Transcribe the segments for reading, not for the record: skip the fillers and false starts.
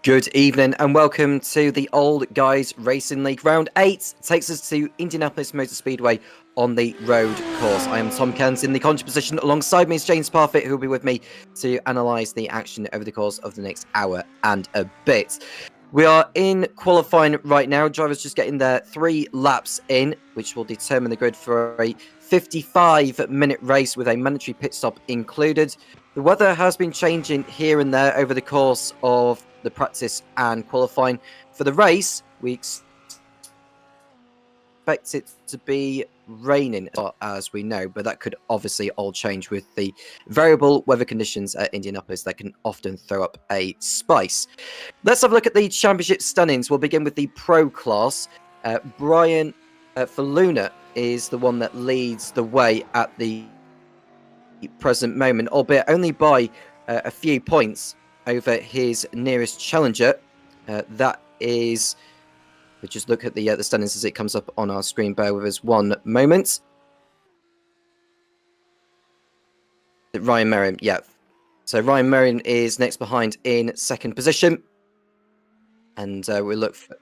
Good evening and welcome to the Old Guys Racing League. Round 8 takes us to Indianapolis Motor Speedway on the road course. I am Tom Cairns in the commentary position. Alongside me is James Parfitt, who will be with me to analyse the action over the course of the next hour and a bit. We are in qualifying right now. Drivers just getting their 3 laps in, which will determine the grid for a 55-minute race with a mandatory pit stop included. The weather has been changing here and there over the course of the practice and qualifying. For the race, we expect it to be raining, as we know, but that could obviously all change with the variable weather conditions at Indianapolis that can often throw up a spice. Let's have a look at the championship standings. We'll begin with the pro class. Brian Faluna is the one that leads the way at the present moment, albeit only by a few points over his nearest challenger. That is, we'll just look at the standings as it comes up on our screen. Bear with us one moment. Ryan Merriam, yeah. So Ryan Merriam is next behind in second position. And we'll look for...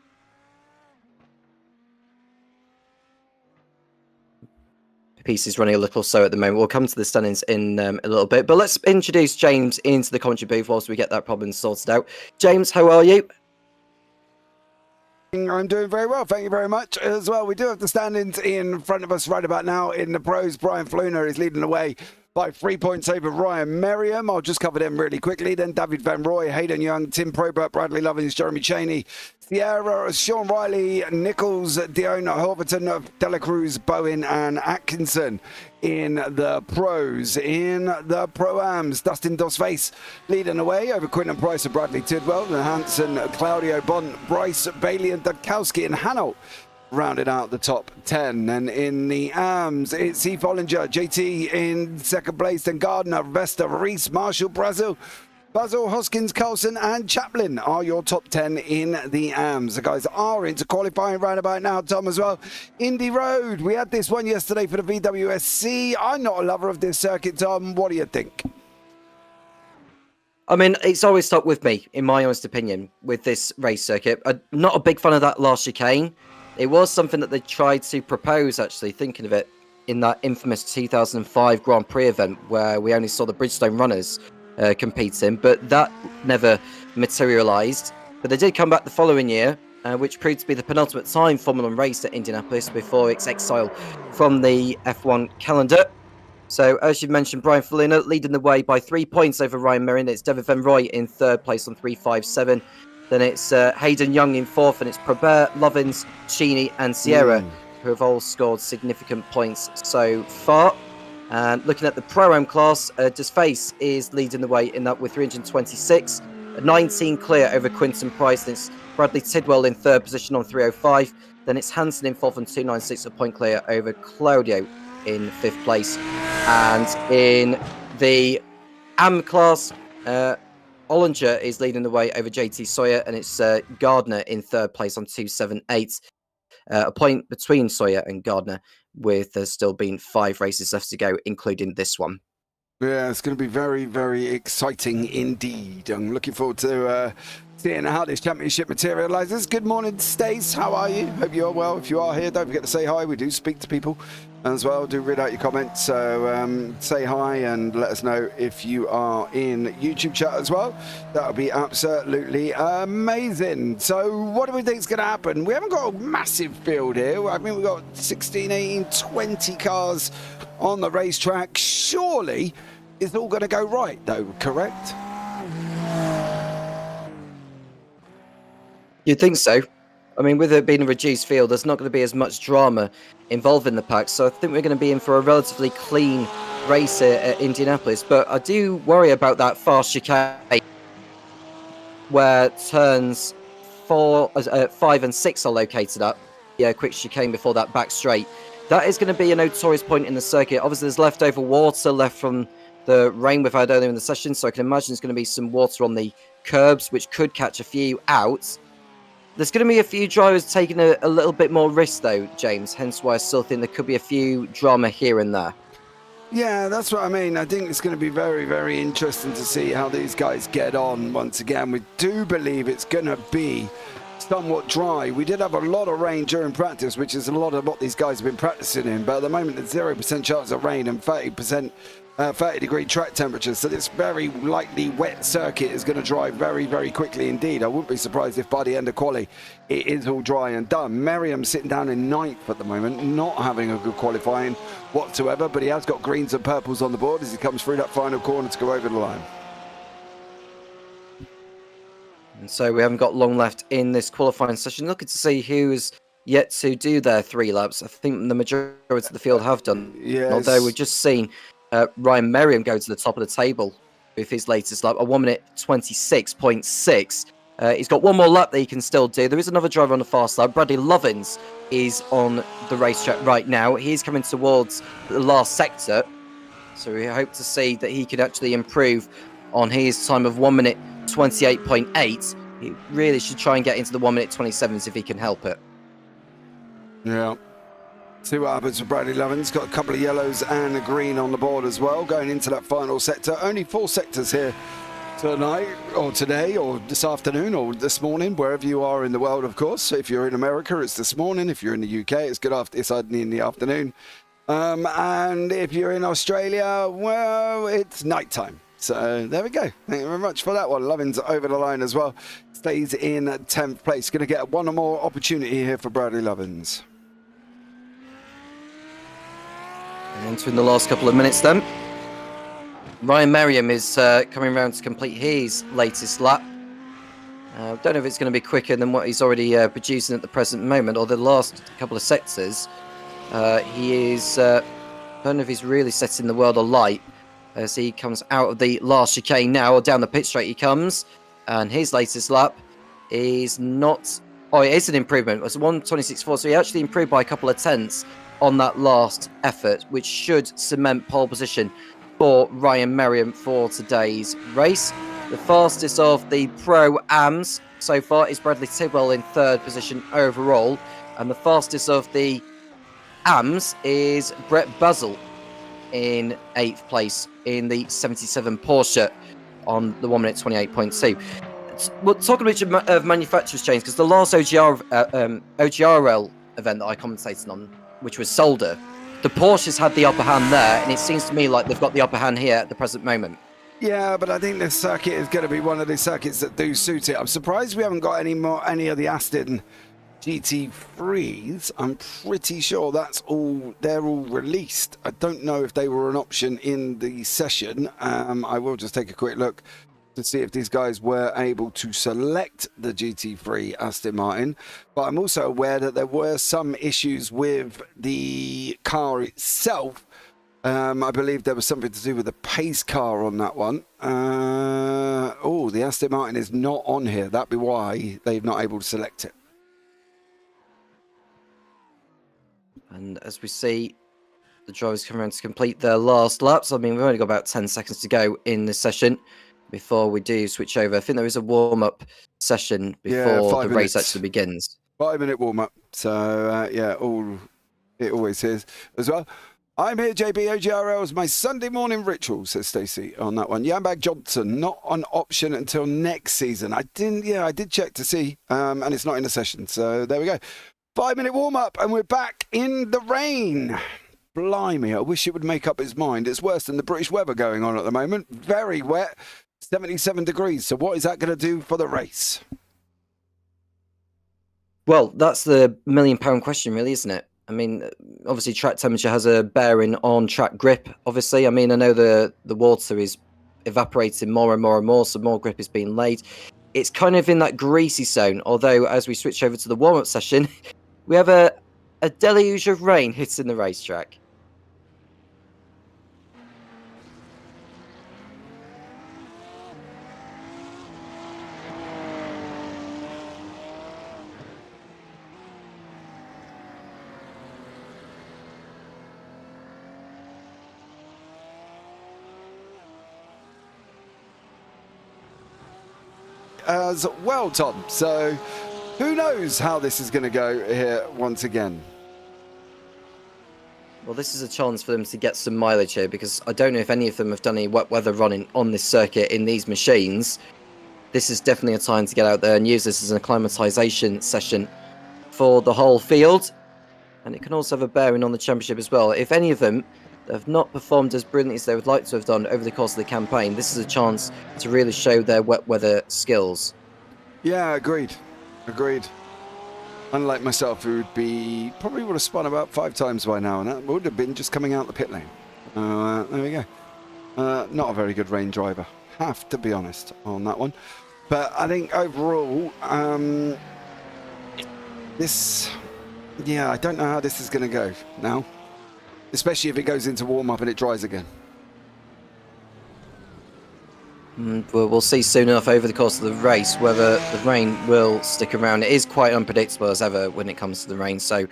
Piece is running a little slow at the moment. We'll come to the standings in a little bit, but let's introduce James into the commentary booth whilst we get that problem sorted out. James, how are you? I'm doing very well, thank you very much as well. We do have the standings in front of us right about now. In the pros, Brian Faluna is leading the way by 3 points over Ryan Merriam. I'll just cover them really quickly. Then David Van Roy, Hayden Young, Tim Probert, Bradley Lovins, Jeremy Cheney, Sierra, Sean Riley, Nichols, Dion Horverton, Dela Cruz, Bowen and Atkinson in the pros. In the Pro-Ams, Dustin Dosface leading the way over Quinton Price and Bradley Tidwell, and Hanson, Claudio Bont, Bryce Bailey and Dudkowski and Hanolt rounded out the top 10. And in the AMS, it's Heath Ollinger, JT in second place, then Gardner, Vesta, Reese, Marshall, Brazil, Hoskins, Carlson and Chaplin are your top 10 in the AMS. The guys are into qualifying round about now, Tom, as well. Indy Road, we had this one yesterday for the VWSC. I'm not a lover of this circuit, Tom. What do you think? I mean, it's always stuck with me, in my honest opinion, with this race circuit. I'm not a big fan of that last chicane. It was something that they tried to propose, actually, thinking of it, in that infamous 2005 Grand Prix event where we only saw the Bridgestone runners competing, but that never materialised. But they did come back the following year, which proved to be the penultimate time Formula 1 race at Indianapolis before its exile from the F1 calendar. So, as you mentioned, Brian Faluna leading the way by 3 points over Ryan Merriam. It's David Van Roy in third place on 357. Then it's Hayden Young in fourth, and it's Probert, Lovins, Cheney and Sierra, who have all scored significant points so far. And looking at the Pro-Am class, Desface is leading the way in that with 326. 19 clear over Quinton Price. Then it's Bradley Tidwell in third position on 305. Then it's Hanson in fourth on 296, a point clear over Claudio in fifth place. And in the AM class, Ollinger is leading the way over JT Sawyer, and it's Gardner in third place on 278. A point between Sawyer and Gardner, with there still being 5 races left to go, including this one. Yeah, it's going to be very, very exciting indeed. I'm looking forward to seeing how this championship materialises. Good morning, Stace. How are you? Hope you're well. If you are here, don't forget to say hi. We do speak to people as well. Do read out your comments. So say hi and let us know if you are in YouTube chat as well. That would be absolutely amazing. So what do we think is going to happen? We haven't got a massive field here. I mean, we've got 16, 18, 20 cars on the racetrack. Surely it's all going to go right, though, correct? You'd think so. I mean, with it being a reduced field, there's not going to be as much drama involved in the pack. So I think we're going to be in for a relatively clean race here at Indianapolis. But I do worry about that fast chicane where turns 5 and 6 are located at. Yeah, quick chicane before that back straight. That is going to be a notorious point in the circuit. Obviously, there's leftover water left from the rain we've had earlier in the session. So I can imagine there's going to be some water on the curbs, which could catch a few out. There's going to be a few drivers taking a little bit more risk, though, James. Hence why I still think there could be a few drama here and there. Yeah, that's what I mean. I think it's going to be very, very interesting to see how these guys get on once again. We do believe it's going to be somewhat dry. We did have a lot of rain during practice, which is a lot of what these guys have been practicing in, but at the moment there's 0% chance of rain and 30-degree track temperatures, so this very likely wet circuit is going to dry very, very quickly indeed. I wouldn't be surprised if by the end of quali it is all dry and done. Merriam's sitting down in 9th at the moment, not having a good qualifying whatsoever, but he has got greens and purples on the board as he comes through that final corner to go over the line. And so we haven't got long left in this qualifying session. Looking to see who's yet to do their 3 laps. I think the majority of the field have done. Yes. Although we've just seen Ryan Merriam go to the top of the table with his latest lap, a 1 minute 26.6. He's got one more lap that he can still do. There is another driver on the fast lap. Bradley Lovins is on the racetrack right now. He's coming towards the last sector. So we hope to see that he can actually improve on his time of 1 minute 28.8. He really should try and get into the 1 minute 27s if he can help it. Yeah. See what happens with Bradley Lovins. Got a couple of yellows and a green on the board as well, going into that final sector. Only 4 sectors here tonight, or today, or this afternoon, or this morning, wherever you are in the world, of course. So if you're in America, it's this morning. If you're in the UK, it's it's in the afternoon. And if you're in Australia, well, it's nighttime. So there we go. Thank you very much for that one. Lovins over the line as well. Stays in 10th place. Going to get one more opportunity here for Bradley Lovins. And entering the last couple of minutes then. Ryan Merriam is coming around to complete his latest lap. Don't know if it's going to be quicker than what he's already producing at the present moment, or the last couple of sectors. He is, don't know if he's really setting the world alight as he comes out of the last chicane now, or down the pit straight he comes. And his latest lap is not, oh, it is an improvement. It was 1:26.4, so he actually improved by a couple of tenths on that last effort, which should cement pole position for Ryan Merriam for today's race. The fastest of the Pro-Ams so far is Bradley Tidwell in 3rd position overall, and the fastest of the AMs is Brett Buzzell in 8th place in the 77 Porsche on the 1 minute 28.2. We'll talk a bit of manufacturers change, because the last OGRL event that I commentated on, which was Solder, the Porsches had the upper hand there, and it seems to me like they've got the upper hand here at the present moment. Yeah, but I think this circuit is going to be one of the circuits that do suit it. I'm surprised we haven't got any of the Aston GT3s. I'm pretty sure they're all released. I don't know if they were an option in the session. I will just take a quick look to see if these guys were able to select the GT3 Aston Martin, but I'm also aware that there were some issues with the car itself. I believe there was something to do with the pace car on that one. Oh, the Aston Martin is not on here. That'd be why they're not able to select it. And as we see, the drivers come around to complete their last laps. I mean, we've only got about 10 seconds to go in this session before we do switch over. I think there is a warm-up session before the race actually begins. 5-minute warm-up. So, yeah, it always is as well. I'm here, JB. OGRL is my Sunday morning ritual, says Stacey on that one. Yambag Johnson, not on option until next season. I did check to see, and it's not in the session. So there we go. 5-minute warm-up, and we're back in the rain. Blimey, I wish it would make up its mind. It's worse than the British weather going on at the moment. Very wet, 77 degrees. So what is that going to do for the race? Well, that's the £1,000,000 question, really, isn't it? I mean, obviously track temperature has a bearing on track grip, obviously. I mean, I know the water is evaporating more and more and more, so more grip is being laid. It's kind of in that greasy zone, although as we switch over to the warm-up session, we have a deluge of rain hitting the racetrack. As well, Tom. So who knows how this is going to go here once again. Well, this is a chance for them to get some mileage here, because I don't know if any of them have done any wet weather running on this circuit in these machines. This is definitely a time to get out there and use this as an acclimatization session for the whole field. And it can also have a bearing on the championship as well. If any of them have not performed as brilliantly as they would like to have done over the course of the campaign, this is a chance to really show their wet weather skills. Yeah, agreed. Unlike myself, who probably would have spun about 5 times by now, and that would have been just coming out the pit lane. There we go. Not a very good rain driver, have to be honest on that one. But I think overall, I don't know how this is going to go now, especially if it goes into warm-up and it dries again. We'll see soon enough over the course of the race whether the rain will stick around. It is quite unpredictable as ever when it comes to the rain, so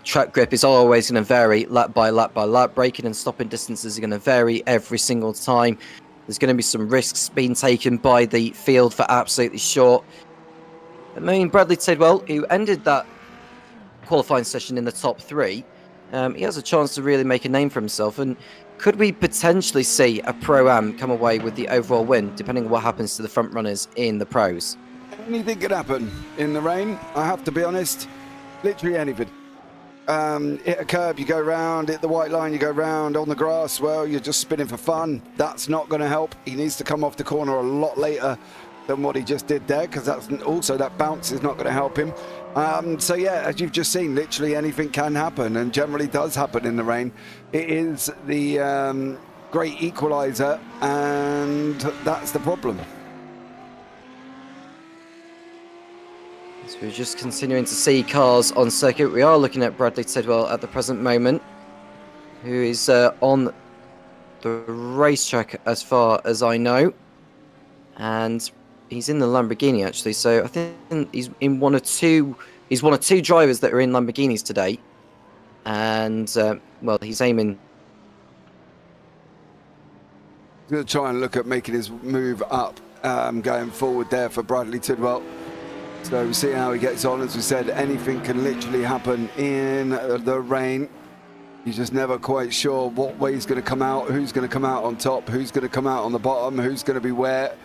track grip is always going to vary lap by lap by lap. Braking and stopping distances are going to vary every single time. There's going to be some risks being taken by the field for absolutely sure. I mean, Bradley Tidwell, who ended that qualifying session in the top 3, he has a chance to really make a name for himself. And could we potentially see a Pro-Am come away with the overall win, depending on what happens to the front runners in the pros? Anything could happen in the rain, I have to be honest. Literally anything. Hit a curb, you go round. Hit the white line, you go round. On the grass, well, you're just spinning for fun. That's not going to help. He needs to come off the corner a lot later than what he just did there, because that's also, that bounce is not going to help him. So yeah, as you've just seen, literally anything can happen, and generally does happen in the rain. It is the great equalizer, and that's the problem. So we're just continuing to see cars on circuit. We are looking at Bradley Tidwell at the present moment, who is on the racetrack as far as I know, and he's in the Lamborghini actually. So I think he's in one of two. He's one of 2 drivers that are in Lamborghinis today, and well, he's aiming. He's going to try and look at making his move up, going forward there for Bradley Tidwell. So we see how he gets on. As we said, anything can literally happen in the rain. You're just never quite sure what way he's going to come out, who's going to come out on top, who's going to come out on the bottom, who's going to be where,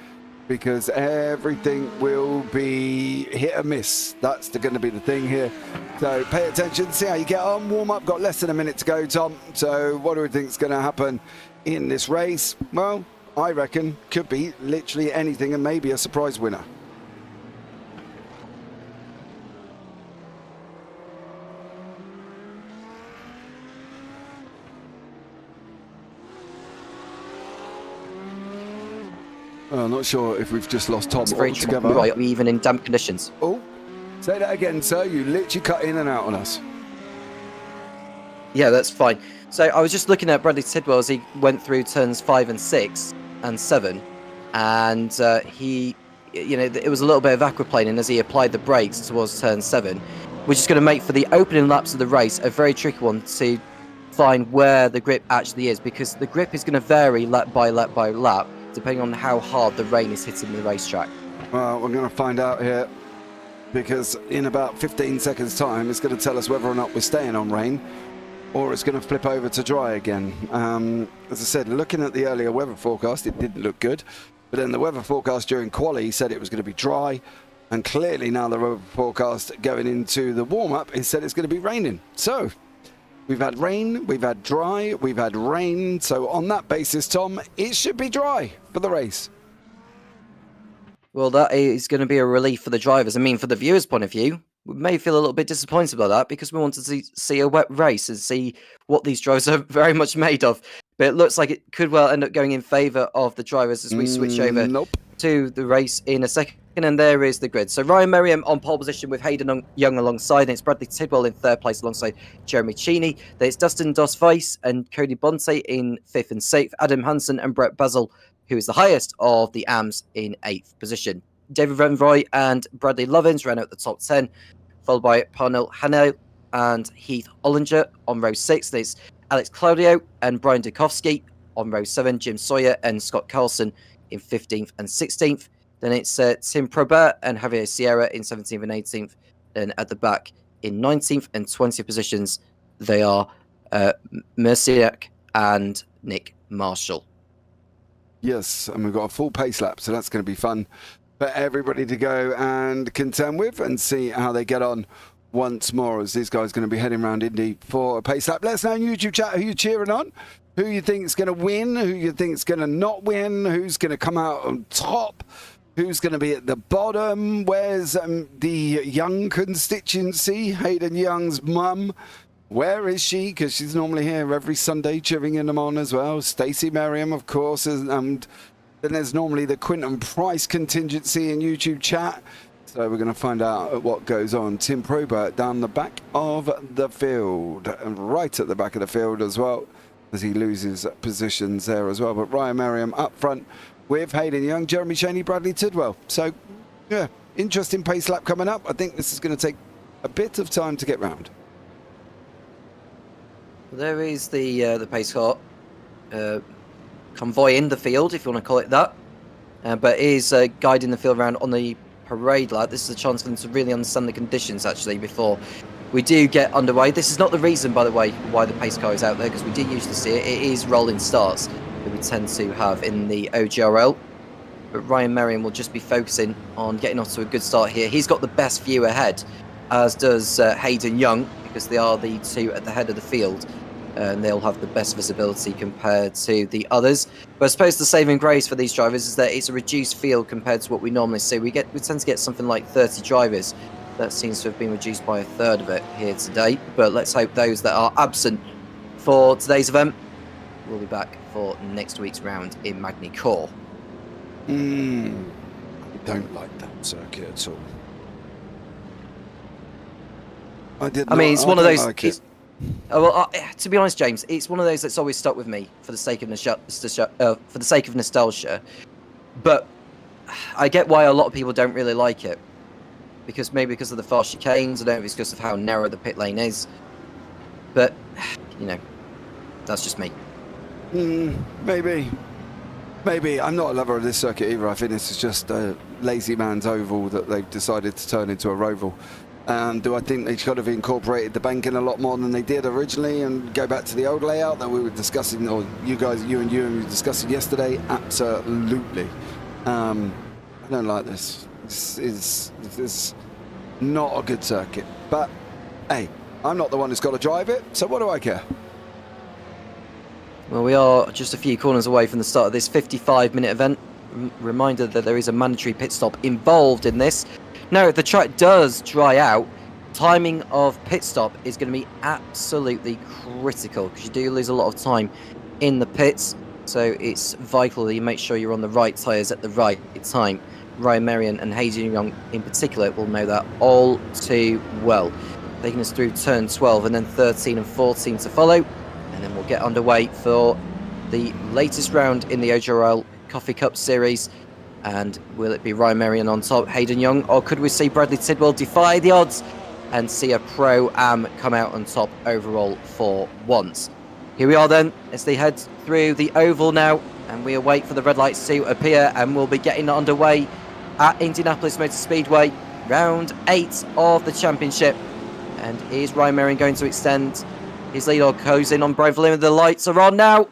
because everything will be hit or miss. That's going to be the thing here. So pay attention, see how you get on. Warm up, got less than a minute to go, Tom. So what do we think is going to happen in this race? Well, I reckon could be literally anything, and maybe a surprise winner. I'm not sure if we've just lost Tom altogether. Right, even in damp conditions. Oh, say that again, sir. You literally cut in and out on us. Yeah, that's fine. So I was just looking at Bradley Tidwell as he went through turns 5 and 6 and 7, and he, it was a little bit of aquaplaning as he applied the brakes towards turn 7, which is going to make for the opening laps of the race a very tricky one to find where the grip actually is, because the grip is going to vary lap by lap by lap, depending on how hard the rain is hitting the racetrack. Well, we're going to find out here, because in about 15 seconds time it's going to tell us whether or not we're staying on rain or it's going to flip over to dry again. As I said, looking at the earlier weather forecast, it didn't look good, but then the weather forecast during quali said it was going to be dry, and clearly now the weather forecast going into the warm-up, it said it's going to be raining. So we've had rain, we've had dry, we've had rain. So on that basis, Tom, it should be dry for the race. Well, that is going to be a relief for the drivers. I mean, for the viewers' point of view, we may feel a little bit disappointed about that, because we wanted to see a wet race and see what these drivers are very much made of. But it looks like it could well end up going in favour of the drivers as we switch over to the race in a second. And there is the grid. So Ryan Merriam on pole position with Hayden Young alongside. And it's Bradley Tidwell in 3rd place alongside Jeremy Cheney. Then it's Dustin Dos Weiss and Cody Bonte in 5th and 6th. Adam Hansen and Brett Basil, who is the highest of the AMs, in 8th position. David Renroy and Bradley Lovins ran out the top 10, followed by Parnell Hanel and Heath Ollinger on row 6. There's Alex Claudio and Brian Dukowski on row 7, Jim Sawyer and Scott Carlson in 15th and 16th. Then it's Tim Probert and Javier Sierra in 17th and 18th. Then at the back in 19th and 20th positions, they are Merciak and Nick Marshall. Yes, and we've got a full pace lap, so that's going to be fun for everybody to go and contend with and see how they get on once more, as these guys are going to be heading around Indy for a pace lap. Let us know in YouTube chat who you're cheering on, who you think is going to win, who you think is going to not win, who's going to come out on top, who's going to be at the bottom. Where's the Young constituency, Hayden Young's mum? Where is she? Because she's normally here every Sunday cheering them on as well. Stacey Merriam, of course, and then there's normally the Quinton Price contingency in YouTube chat. So we're going to find out what goes on. Tim Probert down the back of the field, and right at the back of the field as well, as he loses positions there as well. But Ryan Merriam up front with Hayden Young, Jeremy Chaney, Bradley Tidwell. So, yeah, interesting pace lap coming up. I think this is going to take a bit of time to get round. There is the pace car convoy in the field, if you want to call it that, but is guiding the field around on the parade lap. This is a chance for them to really understand the conditions actually before we do get underway. This is not the reason, by the way, why the pace car is out there, because we do usually see it. It is rolling starts that we tend to have in the OGRL. But Ryan Merriam will just be focusing on getting off to a good start here. He's got the best view ahead, as does Hayden Young, because they are the two at the head of the field. And they'll have the best visibility compared to the others. But I suppose the saving grace for these drivers is that it's a reduced field compared to what we normally see. We tend to get something like 30 drivers. That seems to have been reduced by a third of it here today. But let's hope those that are absent for today's event will be back for next week's round in Magny-Cours. I don't like that circuit at all. I mean, it's one of those. Like to be honest, James, it's one of those that's always stuck with me for the sake of nostalgia. But I get why a lot of people don't really like it, because maybe because of the fast chicanes. I don't know if it's because of how narrow the pit lane is. But you know, that's just me. Maybe. I'm not a lover of this circuit either. I think this is just a lazy man's oval that they've decided to turn into a roval. Do I think they should have incorporated the banking a lot more than they did originally and go back to the old layout that we were discussing, or you were discussing yesterday? Absolutely. I don't like this. This is not a good circuit. But, hey, I'm not the one who's got to drive it, so what do I care? Well, we are just a few corners away from the start of this 55-minute event. Reminder that there is a mandatory pit stop involved in this. Now, if the track does dry out, timing of pit stop is going to be absolutely critical, because you do lose a lot of time in the pits. So it's vital that you make sure you're on the right tyres at the right time. Ryan Merriam and Hayden Young in particular will know that all too well. Taking us through turn 12 and then 13 and 14 to follow. And then we'll get underway for the latest round in the OGRL Coffee Cup Series. And will it be Ryan Merriam on top, Hayden Young, or could we see Bradley Tidwell defy the odds and see a Pro-Am come out on top overall for once? Here we are then, as they head through the oval now, and we await for the red lights to appear, and we'll be getting underway at Indianapolis Motor Speedway, round 8 of the championship. And is Ryan Merriam going to extend his lead, or goes in on Brian Verlin? The lights are on now,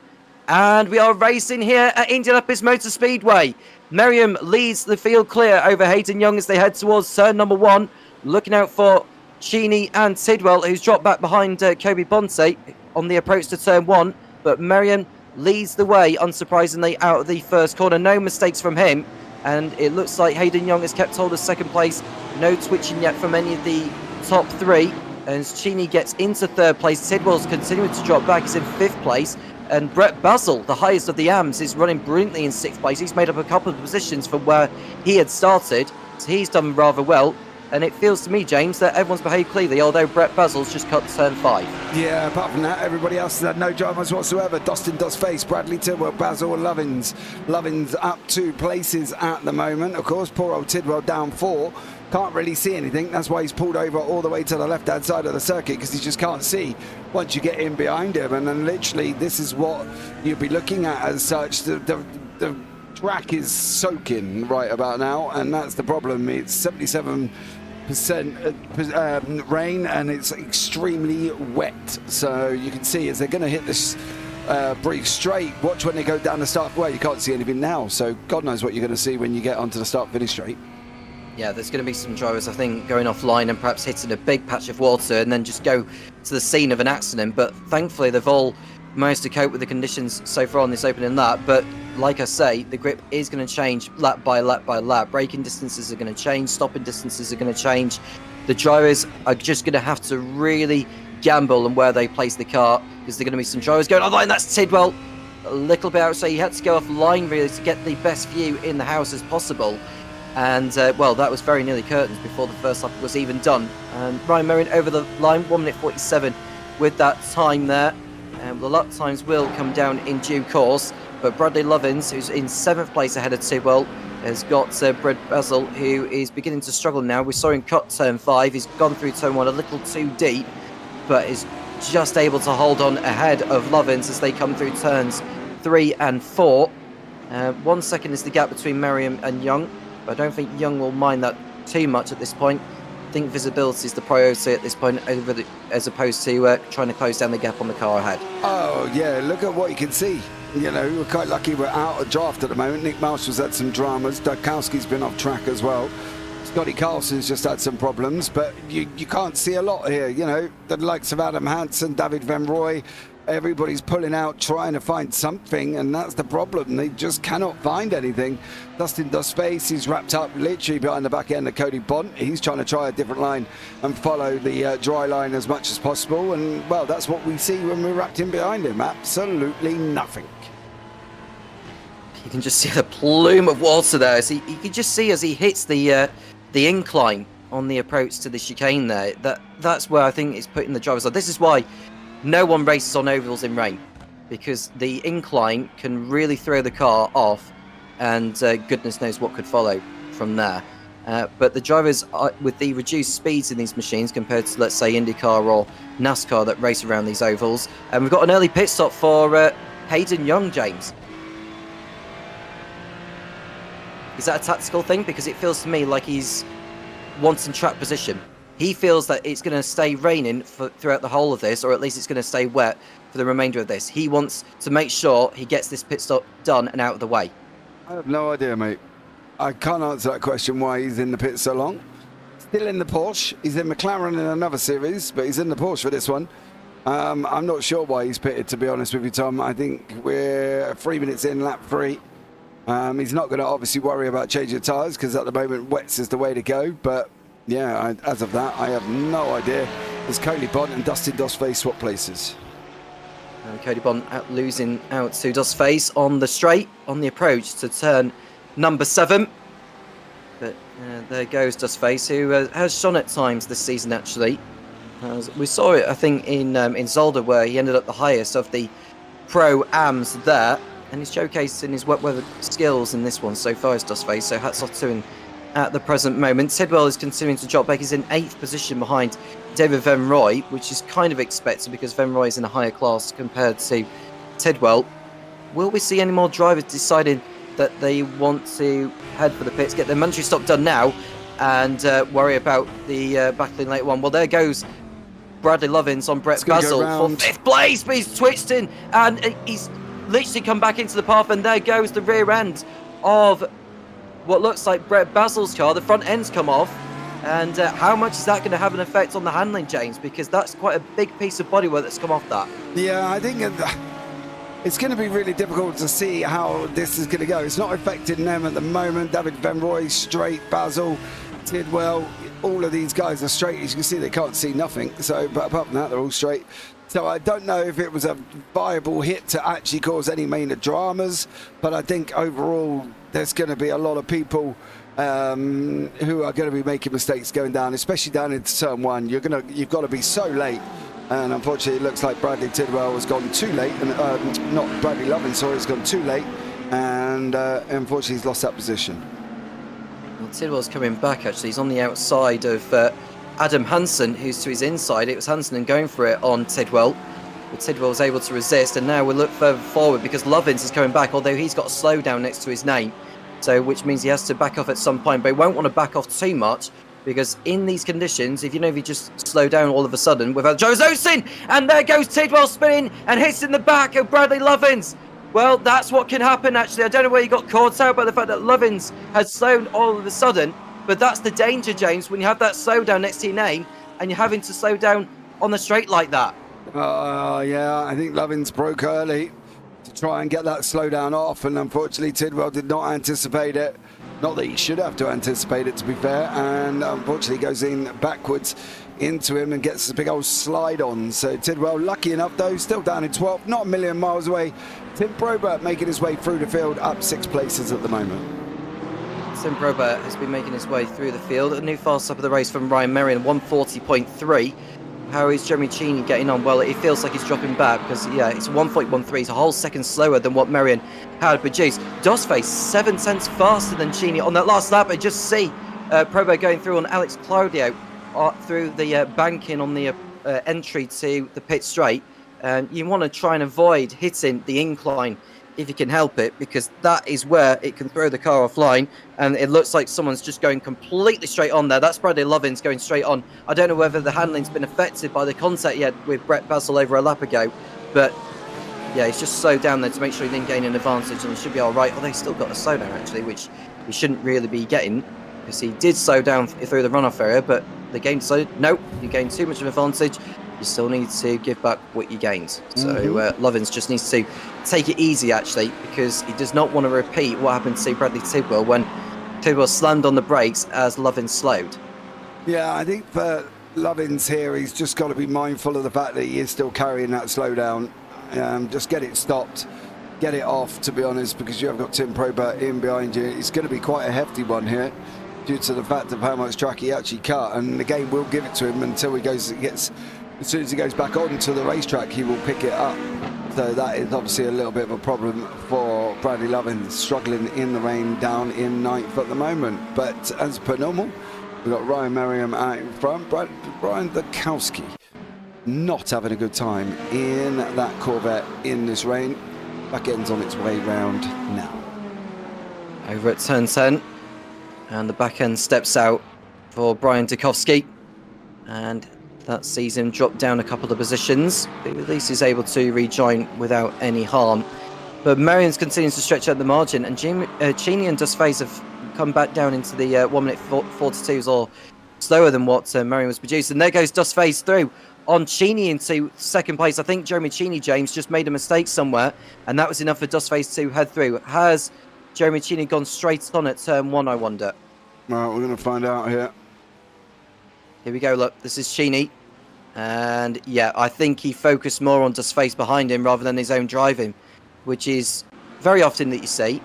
and we are racing here at Indianapolis Motor Speedway. Merriam leads the field clear over Hayden Young as they head towards turn number 1. Looking out for Cheney and Tidwell, who's dropped back behind Kobe Bonte on the approach to turn 1. But Merriam leads the way, unsurprisingly, out of the first corner. No mistakes from him. And it looks like Hayden Young has kept hold of second place. No twitching yet from any of the top 3. And as Cheney gets into third place, Tidwell's continuing to drop back. He's in 5th place. And Brett Basil, the highest of the AMs, is running brilliantly in 6th place. He's made up a couple of positions from where he had started. So he's done rather well. And it feels to me, James, that everyone's behaved clearly, although Brett Basil's just cut turn 5. Yeah, apart from that, everybody else has had no dramas whatsoever. Dustin Does Face, Bradley Tidwell, Basil, Lovins. Lovins up 2 places at the moment. Of course, poor old Tidwell down 4. Can't really see anything. That's why he's pulled over all the way to the left-hand side of the circuit, because he just can't see once you get in behind him. And then literally, this is what you'll be looking at as such. The track is soaking right about now, and that's the problem. It's 77 rain, and it's extremely wet. So you can see as they're going to hit this brief straight, watch when they go down the start. Well, you can't see anything now, so God knows what you're going to see when you get onto the start-finish straight. Yeah, there's going to be some drivers, I think, going offline and perhaps hitting a big patch of water and then just go to the scene of an accident. But thankfully, they've all managed to cope with the conditions so far on this opening lap. But like I say, the grip is going to change lap by lap by lap. Braking distances are going to change, stopping distances are going to change. The drivers are just going to have to really gamble on where they place the car, because there are going to be some drivers going offline. That's Tidwell a little bit out, so he had to go offline really to get the best view in the house as possible. And, well, that was very nearly curtains before the first lap was even done. And Ryan Merriam over the line, 1 minute 47 with that time there. And the lap times will come down in due course. But Bradley Lovins, who's in 7th place ahead of Tidwell, has got Brad Basil, who is beginning to struggle now. We saw him cut turn 5. He's gone through turn 1 a little too deep, but is just able to hold on ahead of Lovins as they come through turns 3 and 4. 1 second is the gap between Merriam and Young. But I don't think Young will mind that too much at this point. I think visibility is the priority at this point, as opposed to trying to close down the gap on the car ahead. Oh, yeah, look at what you can see. You know, we're quite lucky we're out of draft at the moment. Nick Marshall's had some dramas. Dudkowski's been off track as well. Scotty Carlson's just had some problems, but you can't see a lot here. You know, the likes of Adam Hansen, David Van Roy, everybody's pulling out, trying to find something, and that's the problem. They just cannot find anything. Dustin Duspace, he's wrapped up literally behind the back end of Cody Bont. He's trying to try a different line and follow the dry line as much as possible. And, well, that's what we see when we're wrapped in behind him. Absolutely nothing. You can just see the plume of water there. So you can just see as he hits the incline on the approach to the chicane there. That's where I think it's putting the drivers on. This is why no one races on ovals in rain, because the incline can really throw the car off, and goodness knows what could follow from there. But the drivers, with the reduced speeds in these machines compared to, let's say, IndyCar or NASCAR that race around these ovals, and we've got an early pit stop for Hayden Young, James. Is that a tactical thing? Because it feels to me like he's wanting track position. He feels that it's going to stay raining throughout the whole of this, or at least it's going to stay wet for the remainder of this. He wants to make sure he gets this pit stop done and out of the way. I have no idea, mate. I can't answer that question, why he's in the pit so long. Still in the Porsche. He's in McLaren in another series, but he's in the Porsche for this one. I'm not sure why he's pitted, to be honest with you, Tom. I think we're 3 minutes in, lap 3. He's not going to obviously worry about changing tyres, because at the moment, wets is the way to go, but yeah, as of that, I have no idea. There's Cody Bont and Dustin Dosface swap places. And Cody Bont losing out to Dosface on the straight, on the approach to turn number 7. But there goes Dosface, who has shone at times this season, actually. We saw it, I think, in Zolder, where he ended up the highest of the Pro-Ams there. And he's showcasing his wet weather skills in this one so far as Dosface, so hats off to him at the present moment. Tidwell is continuing to drop back. He's in 8th position behind David Van Roy, which is kind of expected because Van Roy is in a higher class compared to Tidwell. Will we see any more drivers deciding that they want to head for the pits, get their mandatory stop done now, and worry about the battling later on? Well, there goes Bradley Lovins on Brett Basil for 5th place, but he's twitched in, and he's literally come back into the path, and there goes the rear end of what looks like Brett Basil's car. The front end's come off, and how much is that going to have an effect on the handling, James? Because that's quite a big piece of bodywork that's come off that. Yeah, I think it's going to be really difficult to see how this is going to go. It's not affecting them at the moment. David Van Roy straight, Basil, Tidwell, all of these guys are straight. As you can see, they can't see nothing. So, but apart from that, they're all straight. So I don't know if it was a viable hit to actually cause any major dramas, but I think overall there's going to be a lot of people who are going to be making mistakes going down, especially down into turn 1. You've got to be so late, and unfortunately it looks like Bradley Tidwell has gone too late, and not Bradley Lovin, sorry, has gone too late, and unfortunately he's lost that position. Well, Tidwell's coming back actually. He's on the outside of Adam Hansen, who's to his inside. It was Hansen going for it on Tidwell, but Tidwell was able to resist, and now we'll look further forward because Lovins is coming back, although he's got a slowdown next to his name, so which means he has to back off at some point, but he won't want to back off too much Because in these conditions, if you just slow down all of a sudden without Josocin, and there goes Tidwell spinning and hits in the back of Bradley Lovins. Well, that's what can happen, actually. I don't know where he got caught out by the fact that Lovins had slowed all of a sudden, but that's the danger, James, when you have that slowdown next to your name and you're having to slow down on the straight like that. Yeah, I think Lovins broke early to try and get that slowdown off, and unfortunately Tidwell did not anticipate it. Not that he should have to anticipate it, to be fair, and unfortunately goes in backwards into him and gets a big old slide on. So Tidwell, lucky enough though, still down in 12th, not a million miles away. Tim Probert making his way through the field, up 6 places at the moment. Tim Probert has been making his way through the field. A new fast up of the race from Ryan Merriam, 140.3. How is Jeremy Cheney getting on? Well, it feels like he's dropping back because, yeah, it's 1.13. It's a whole second slower than what Merriam had produced. Dosface 7 tenths faster than Cheney on that last lap. I just see Probert going through on Alex Claudio through the banking on the entry to the pit straight. You want to try and avoid hitting the incline if you can help it, because that is where it can throw the car offline, and it looks like someone's just going completely straight on there. That's Bradley Lovins going straight on. I don't know whether the handling's been affected by the contact yet with Brett Basil over a lap ago, but yeah, he's just slowed down there to make sure he didn't gain an advantage, and he should be all right. Although he's still got a slowdown actually, which he shouldn't really be getting, because he did slow down through the runoff area, but the game slowed. Nope, you gained too much of an advantage. You still need to give back what you gained. So Lovins just needs to take it easy, actually, because he does not want to repeat what happened to Bradley Tidwell when Tidwell slammed on the brakes as Lovins slowed. Yeah, I think for Lovins here, he's just got to be mindful of the fact that he is still carrying that slowdown. Just get it stopped, get it off, to be honest, because you have got Tim Probert in behind you. It's going to be quite a hefty one here, due to the fact of how much track he actually cut, and the game will give it to him until he gets. As soon as he goes back onto the racetrack, he will pick it up. So that is obviously a little bit of a problem for Bradley Lovins, struggling in the rain down in 9th at the moment. But as per normal, we've got Ryan Merriam out in front. Brian Dukowski not having a good time in that Corvette in this rain. Back end's on its way round now. Over at turn 10, and the back end steps out for Brian Dukowski, and that sees him drop down a couple of positions. But at least he's able to rejoin without any harm. But Merriams continues to stretch out the margin, and Cheney and Dusface have come back down into the 1 minute 42s, or slower than what Merriam was produced. And there goes Dusface through on Cheney into second place. I think Jeremy Cheney, James, just made a mistake somewhere, and that was enough for Dusface to head through. Has Jeremy Cheney gone straight on at turn 1, I wonder? Well, we're going to find out here. Here we go, look, this is Cheney. And yeah, I think he focused more on Dusface behind him rather than his own driving, which is very often that you see.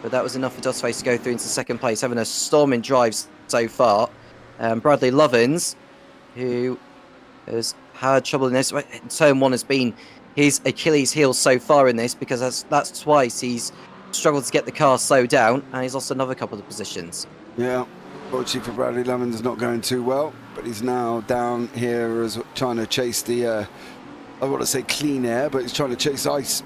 But that was enough for Dusface to go through into second place, having a storming drive so far. Bradley Lovins, who has had trouble in this. Turn 1 has been his Achilles heel so far in this, because that's twice he's struggled to get the car slowed down, and he's lost another couple of positions. Yeah. Fortunately for Bradley Lovins, not going too well, but he's now down here as trying to chase the, I want to say clean air, but he's trying to chase ice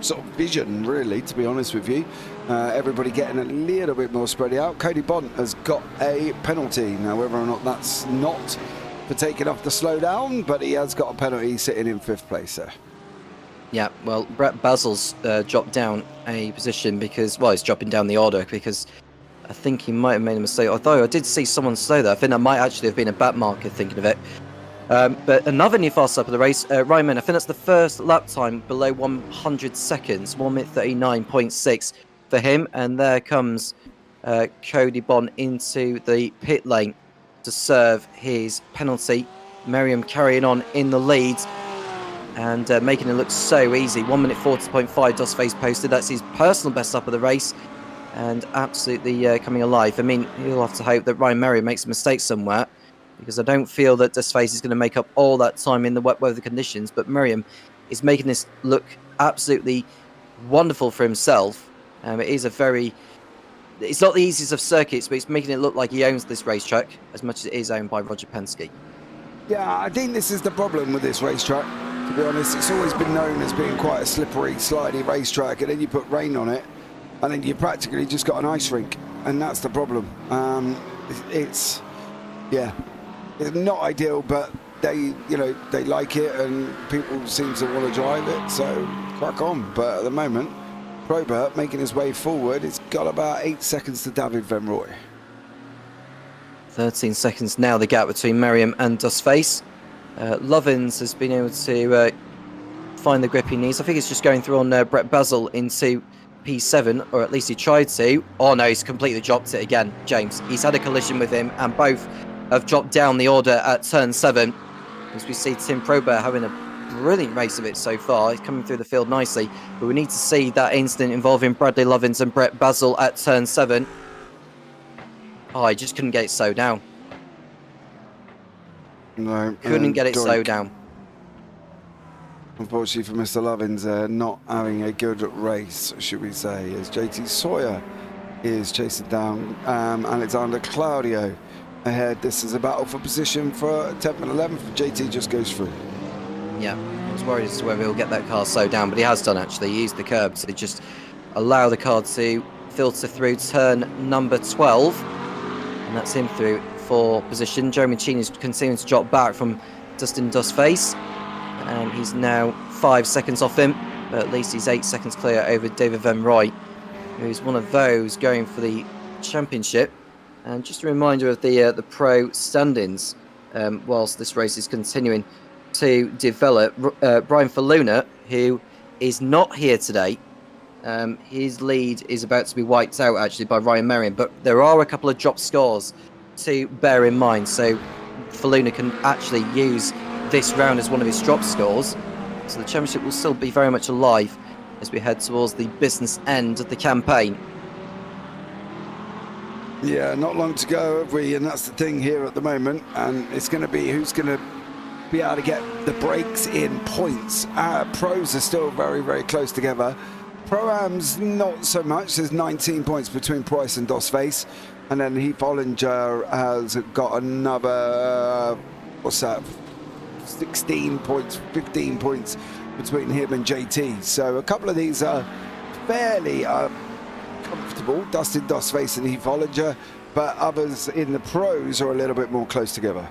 sort of vision, really, to be honest with you. Everybody getting a little bit more spread out. Cody Bont has got a penalty. Now, whether or not that's not for taking off the slowdown, but he has got a penalty sitting in 5th place there. Yeah, well, Brett Basil's dropped down a position because, well, he's dropping down the order because I think he might have made a mistake, although I did see someone slow there. I think that might actually have been a back marker, thinking of it. But another new fast up of the race, Ryan Mann, I think that's the first lap time below 100 seconds, 1 minute 39.6 for him. And there comes Cody Bont into the pit lane to serve his penalty. Merriam carrying on in the lead and making it look so easy. 1 minute 40.5 Dustface posted. That's his personal best up of the race. And absolutely coming alive. I mean, he'll have to hope that Ryan Merriam makes a mistake somewhere, because I don't feel that Dustface is going to make up all that time in the wet weather conditions. But Merriam is making this look absolutely wonderful for himself. It's not the easiest of circuits, but it's making it look like he owns this racetrack as much as it is owned by Roger Penske. Yeah, I think this is the problem with this racetrack, to be honest. It's always been known as being quite a slippery, slidey racetrack, and then you put rain on it, and then you practically just got an ice rink, and that's the problem. It's Yeah, it's not ideal, but they like it, and people seem to want to drive it, so crack on. But at the moment, Probert making his way forward. It's got about 8 seconds to David Van Roy. 13 seconds now, the gap between Merriam and Dustface. Lovins has been able to find the grip he needs. I think it's just going through on Brett Basil into P7, or at least he tried to. Oh no, he's completely dropped it again, James. He's had a collision with him, and both have dropped down the order at turn 7. As we see Tim Probert having a brilliant race of it so far. He's coming through the field nicely, but we need to see that incident involving Bradley Lovins and Brett Basil at turn 7. Oh, I just couldn't get it slowed down. No, couldn't get it slowed down. Unfortunately for Mr. Lovins, not having a good race, should we say, as JT Sawyer is chasing down Alexander Claudio ahead. This is a battle for position for 10th and 11th. JT just goes through. Yeah, I was worried as to whether he'll get that car slowed down, but he has done actually. He used the curb to just allow the car to filter through turn number 12, and that's him through for position. Jeremy Cheney is continuing to drop back from Dustin Dustface, and he's now 5 seconds off him, but at least he's 8 seconds clear over David Van Roy, who's one of those going for the championship. And just a reminder of the pro standings whilst this race is continuing to develop. Brian Faluna, who is not here today, his lead is about to be wiped out actually by Ryan Merriam, but there are a couple of drop scores to bear in mind, so Faluna can actually use this round as one of his drop scores, so the championship will still be very much alive as we head towards the business end of the campaign. Yeah, not long to go, have we? And that's the thing here at the moment, and it's going to be who's going to be able to get the breaks in points. Pros are still very, very close together. Pro-Ams, not so much. There's 19 points between Price and Dosface. And then Heath Ollinger has got another, 16 points, 15 points between him and JT. So a couple of these are fairly comfortable, Dustin Dustface and Heath Ollinger, but others in the pros are a little bit more close together.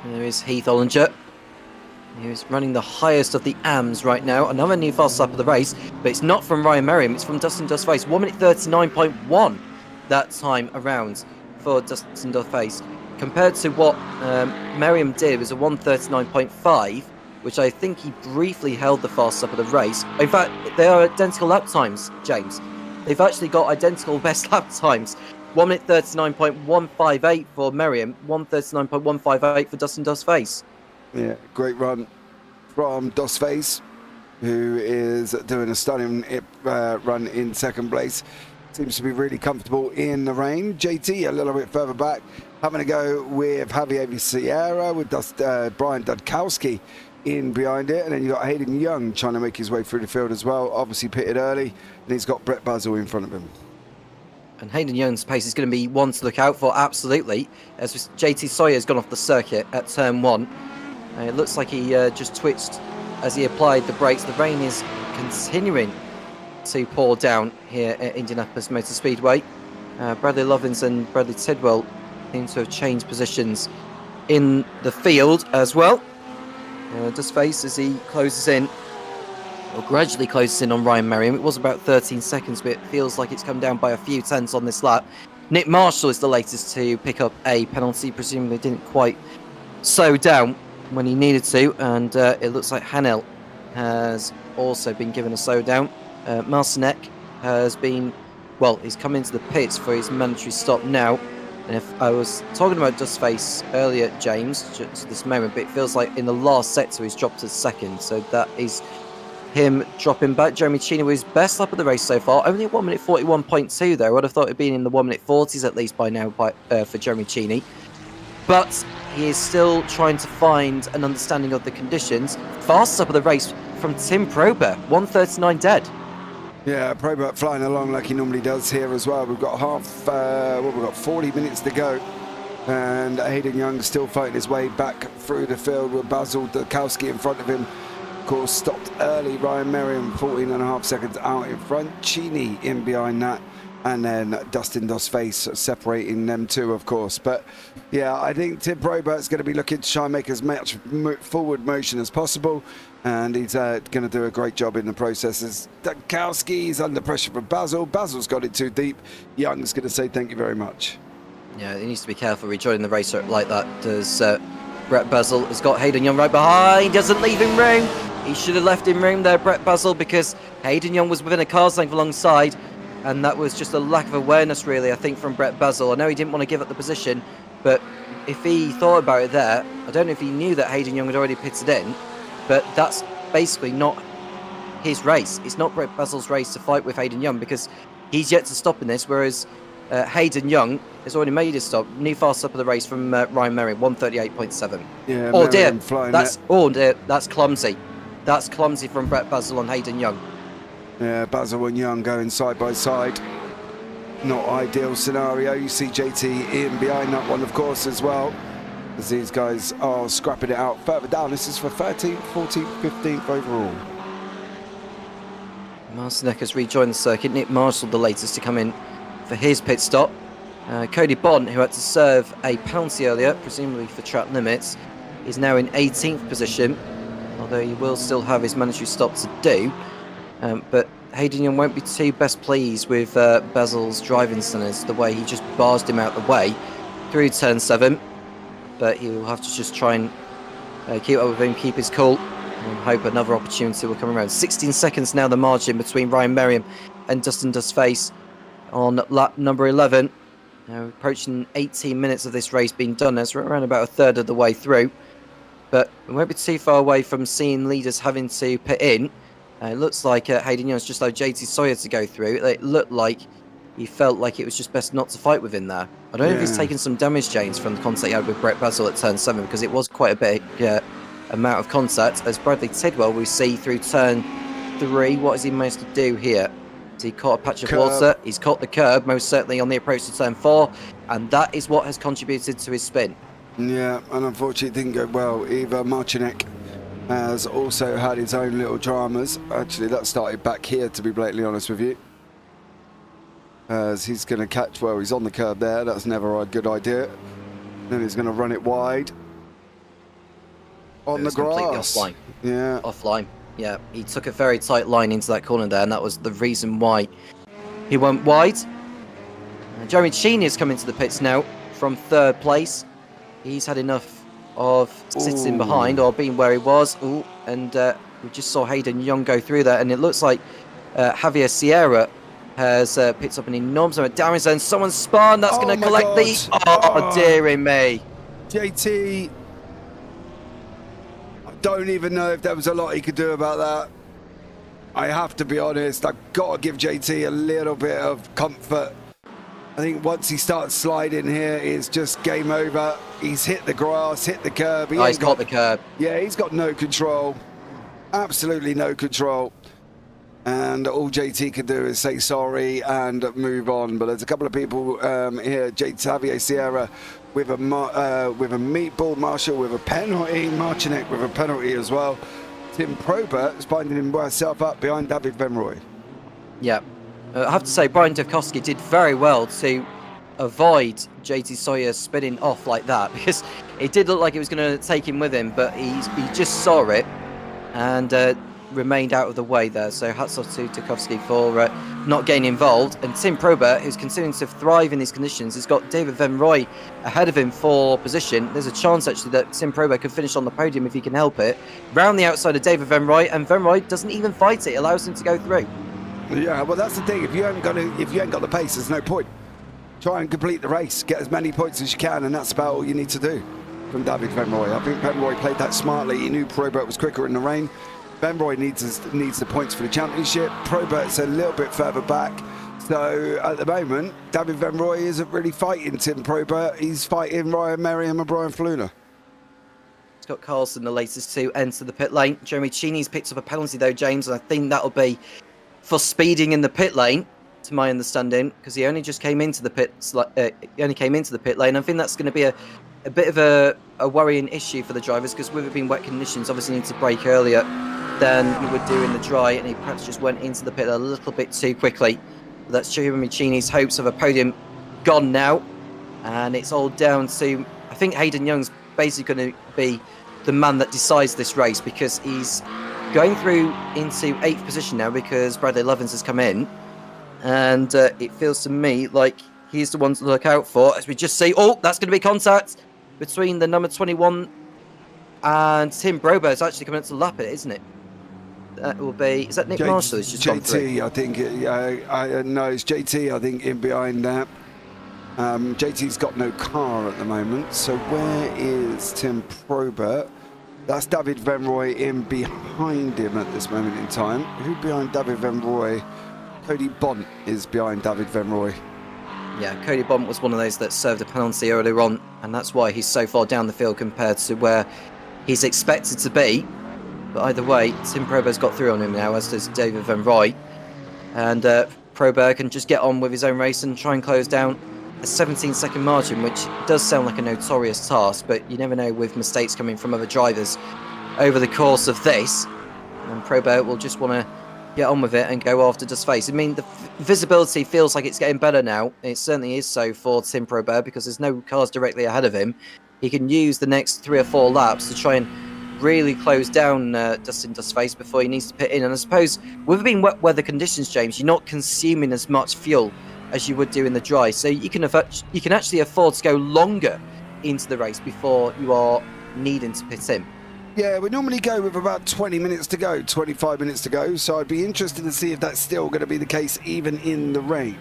There is Heath Ollinger, who's running the highest of the AMs right now. Another new fast lap of the race, but it's not from Ryan Merriam, it's from Dustin Dustface. 1 minute 39.1 that time around for Dustin Dustface. Compared to what Merriam did, was a 1:39.5, which I think he briefly held the fast lap of the race. In fact, they are identical lap times, James. They've actually got identical best lap times. 1 minute 39.158 for Merriam, 1:39.158 for Dustin Dustface. Yeah, great run from Dustface, who is doing a stunning run in second place. Seems to be really comfortable in the rain. JT a little bit further back, having a go with Javier Sierra, with Brian Dudkowski in behind it, and then you got Hayden Young trying to make his way through the field as well, obviously pitted early, and he's got Brett Basil in front of him. And Hayden Young's pace is going to be one to look out for, absolutely, as JT Sawyer has gone off the circuit at turn 1. It looks like he just twitched as he applied the brakes. The rain is continuing to pour down here at Indianapolis Motor Speedway. Bradley Lovins and Bradley Tidwell seem to have changed positions in the field as well. Dustface, as he closes in, or gradually closes in on Ryan Merriam. It was about 13 seconds, but it feels like it's come down by a few tenths on this lap. Nick Marshall is the latest to pick up a penalty, presumably didn't quite slow down when he needed to, and it looks like Hanel has also been given a slowdown. Marcinek has been, well, he's come into the pits for his mandatory stop now. And if I was talking about Dustface earlier, James, just this moment, but it feels like in the last sector he's dropped to second, so that is him dropping back. Jeremy Cheney with his best lap of the race so far, only 1 minute 41.2 though. I would have thought it'd been in the 1 minute 40s at least by now for Jeremy Cheney. But he is still trying to find an understanding of the conditions. Fastest up of the race from Tim Probert, 1:39 dead. Yeah, Probert flying along like he normally does here as well. We've got we've got 40 minutes to go, and Hayden Young still fighting his way back through the field with Basil Dukowski in front of him. Of course, stopped early. Ryan Merriam 14.5 seconds out in front. Cheney in behind that. and then Dustin Doss Face separating them two, of course. But yeah, I think Tim Probert's going to be looking to try and make as much forward motion as possible, and he's going to do a great job in the process. As Dukowski's under pressure from Basil. Basil's got it too deep. Young's going to say thank you very much. Yeah, he needs to be careful rejoining the racer like that. Does Brett Basil has got Hayden Young right behind, doesn't leave him room. He should have left him room there, Brett Basil, because Hayden Young was within a car's length alongside. And that was just a lack of awareness, really, I think, from Brett Basil. I know he didn't want to give up the position, but if he thought about it there, I don't know if he knew that Hayden Young had already pitted in, but that's basically not his race. It's not Brett Basil's race to fight with Hayden Young, because he's yet to stop in this, whereas Hayden Young has already made his stop. New fast stop of the race from Ryan Merriam, 138.7. Yeah, oh dear, that's clumsy. That's clumsy from Brett Basil on Hayden Young. Yeah, Basil and Young going side by side. Not ideal scenario. You see JT in behind that one, of course, as well, as these guys are scrapping it out further down. This is for 13th, 14th, 15th overall. Marcinek has rejoined the circuit. Nick Marshall, the latest to come in for his pit stop. Cody Bond, who had to serve a penalty earlier, presumably for track limits, is now in 18th position, although he will still have his mandatory stop to do. But Hayden Young won't be too best pleased with Basil's driving standards, the way he just barsed him out the way through turn 7. But he will have to just try and keep up with him, keep his cool, and hope another opportunity will come around. 16 seconds now the margin between Ryan Merriam and Dustin Doss Face on lap number 11. Now approaching 18 minutes of this race being done, as we're around about a third of the way through. But we won't be too far away from seeing leaders having to pit in. It looks like Hayden Young's just allowed JT Sawyer to go through. It looked like he felt like it was just best not to fight with him there. I don't know if he's taken some damage, James, from the contact he had with Brett Basil at turn 7, because it was quite a big amount of contact. As Bradley Tidwell, we see through turn 3, what has he managed to do here? Has he caught a patch of water? He's caught the curb, most certainly on the approach to turn 4, and that is what has contributed to his spin. Yeah, and unfortunately it didn't go well. Either Marcinek has also had his own little dramas. Actually, that started back here, to be blatantly honest with you. As he's going to catch, well, he's on the curb there. That's never a good idea. Then he's going to run it wide. On the grass. Completely offline. Yeah. Offline. Yeah, he took a very tight line into that corner there, and that was the reason why he went wide. Jeremy Cheney has come into the pits now from 3rd place. He's had enough of sitting behind or being where he was. And we just saw Hayden Young go through there, and it looks like Javier Sierra has picked up an enormous amount of damage, and someone's spun. That's going to collect the... Oh, dearie me. JT, I don't even know if there was a lot he could do about that. I have to be honest, I've got to give JT a little bit of comfort. I think once he starts sliding here, it's just game over. He's hit the grass, hit the curb. He's caught the curb. Yeah, he's got no control. Absolutely no control. And all JT can do is say sorry and move on. But there's a couple of people here. Xavier Sierra with a meatball, Marshall with a penalty, Marcinek with a penalty as well. Tim Probert is finding himself up behind David Venroy. Yeah. I have to say, Brian Dukowski did very well to avoid JT Sawyer spinning off like that, because it did look like it was going to take him with him, but he just saw it and remained out of the way there. So hats off to Dukowski for not getting involved. And Tim Probert, who's continuing to thrive in these conditions, has got David Venroy ahead of him for position. There's a chance actually that Tim Probert could finish on the podium if he can help it. Round the outside of David Venroy, and Venroy doesn't even fight it, allows him to go through. Yeah, well, that's the thing. If you ain't got the pace, there's no point. Try and complete the race, get as many points as you can, and that's about all you need to do from David Venroy. I think Venroy played that smartly. He knew Probert was quicker in the rain. Venroy needs the points for the championship. Probert's a little bit further back. So at the moment, David Venroy isn't really fighting Tim Probert. He's fighting Ryan Merriam and Brian Fluner. Scott Carlson, the latest to enter the pit lane. Jeremy Cheney's picked up a penalty though, James, and I think that'll be for speeding in the pit lane, to my understanding, because he only just came into the pit. Lane. I think that's going to be a bit of a worrying issue for the drivers, because with it being wet conditions, obviously need to brake earlier than you would do in the dry, and he perhaps just went into the pit a little bit too quickly. That's Jeremy Cheney's hopes of a podium gone now. And it's all down to, I think Hayden Young's basically going to be the man that decides this race, because he's going through into 8th position now because Bradley Levins has come in. And it feels to me like he's the one to look out for, as we just see, oh, that's going to be contact between the number 21 and Tim Brober. It's actually coming up to lap it, isn't it? That will be, is that Nick Marshall who's just gone through? JT, I think, no, it's JT, I think, in behind that. JT's got no car at the moment, so where is Tim Probert? That's David Van Roy in behind him at this moment in time. Who behind David Van Roy? Cody Bont is behind David Van Roy. Yeah, Cody Bont was one of those that served a penalty earlier on, and that's why he's so far down the field compared to where he's expected to be. But either way, Tim Probert's got through on him now, as does David Van Roy. And Probert can just get on with his own race and try and close down a 17-second margin, which does sound like a notorious task, but you never know with mistakes coming from other drivers over the course of this. And Probert will just want to get on with it and go after Dust Face. I mean, the visibility feels like it's getting better now. It certainly is so for Tim Probert, because there's no cars directly ahead of him. He can use the next 3 or 4 laps to try and really close down Dustin Dustface before he needs to pit in. And I suppose with it being wet weather conditions, James, you're not consuming as much fuel as you would do in the dry, so you can actually afford to go longer into the race before you are needing to pit in. Yeah, we normally go with about 20 minutes to go, 25 minutes to go, so I'd be interested to see if that's still going to be the case even in the rain.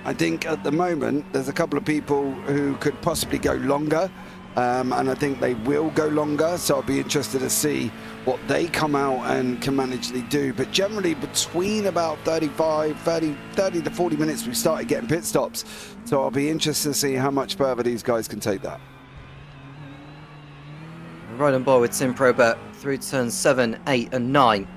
I think at the moment there's a couple of people who could possibly go longer, and I think they will go longer, so I'll be interested to see what they come out and can manage to do. But generally between about 30 to 40 minutes we started getting pit stops, so I'll be interested to see how much further these guys can take that. Right on board with Tim Probert through turns 7, 8 and 9.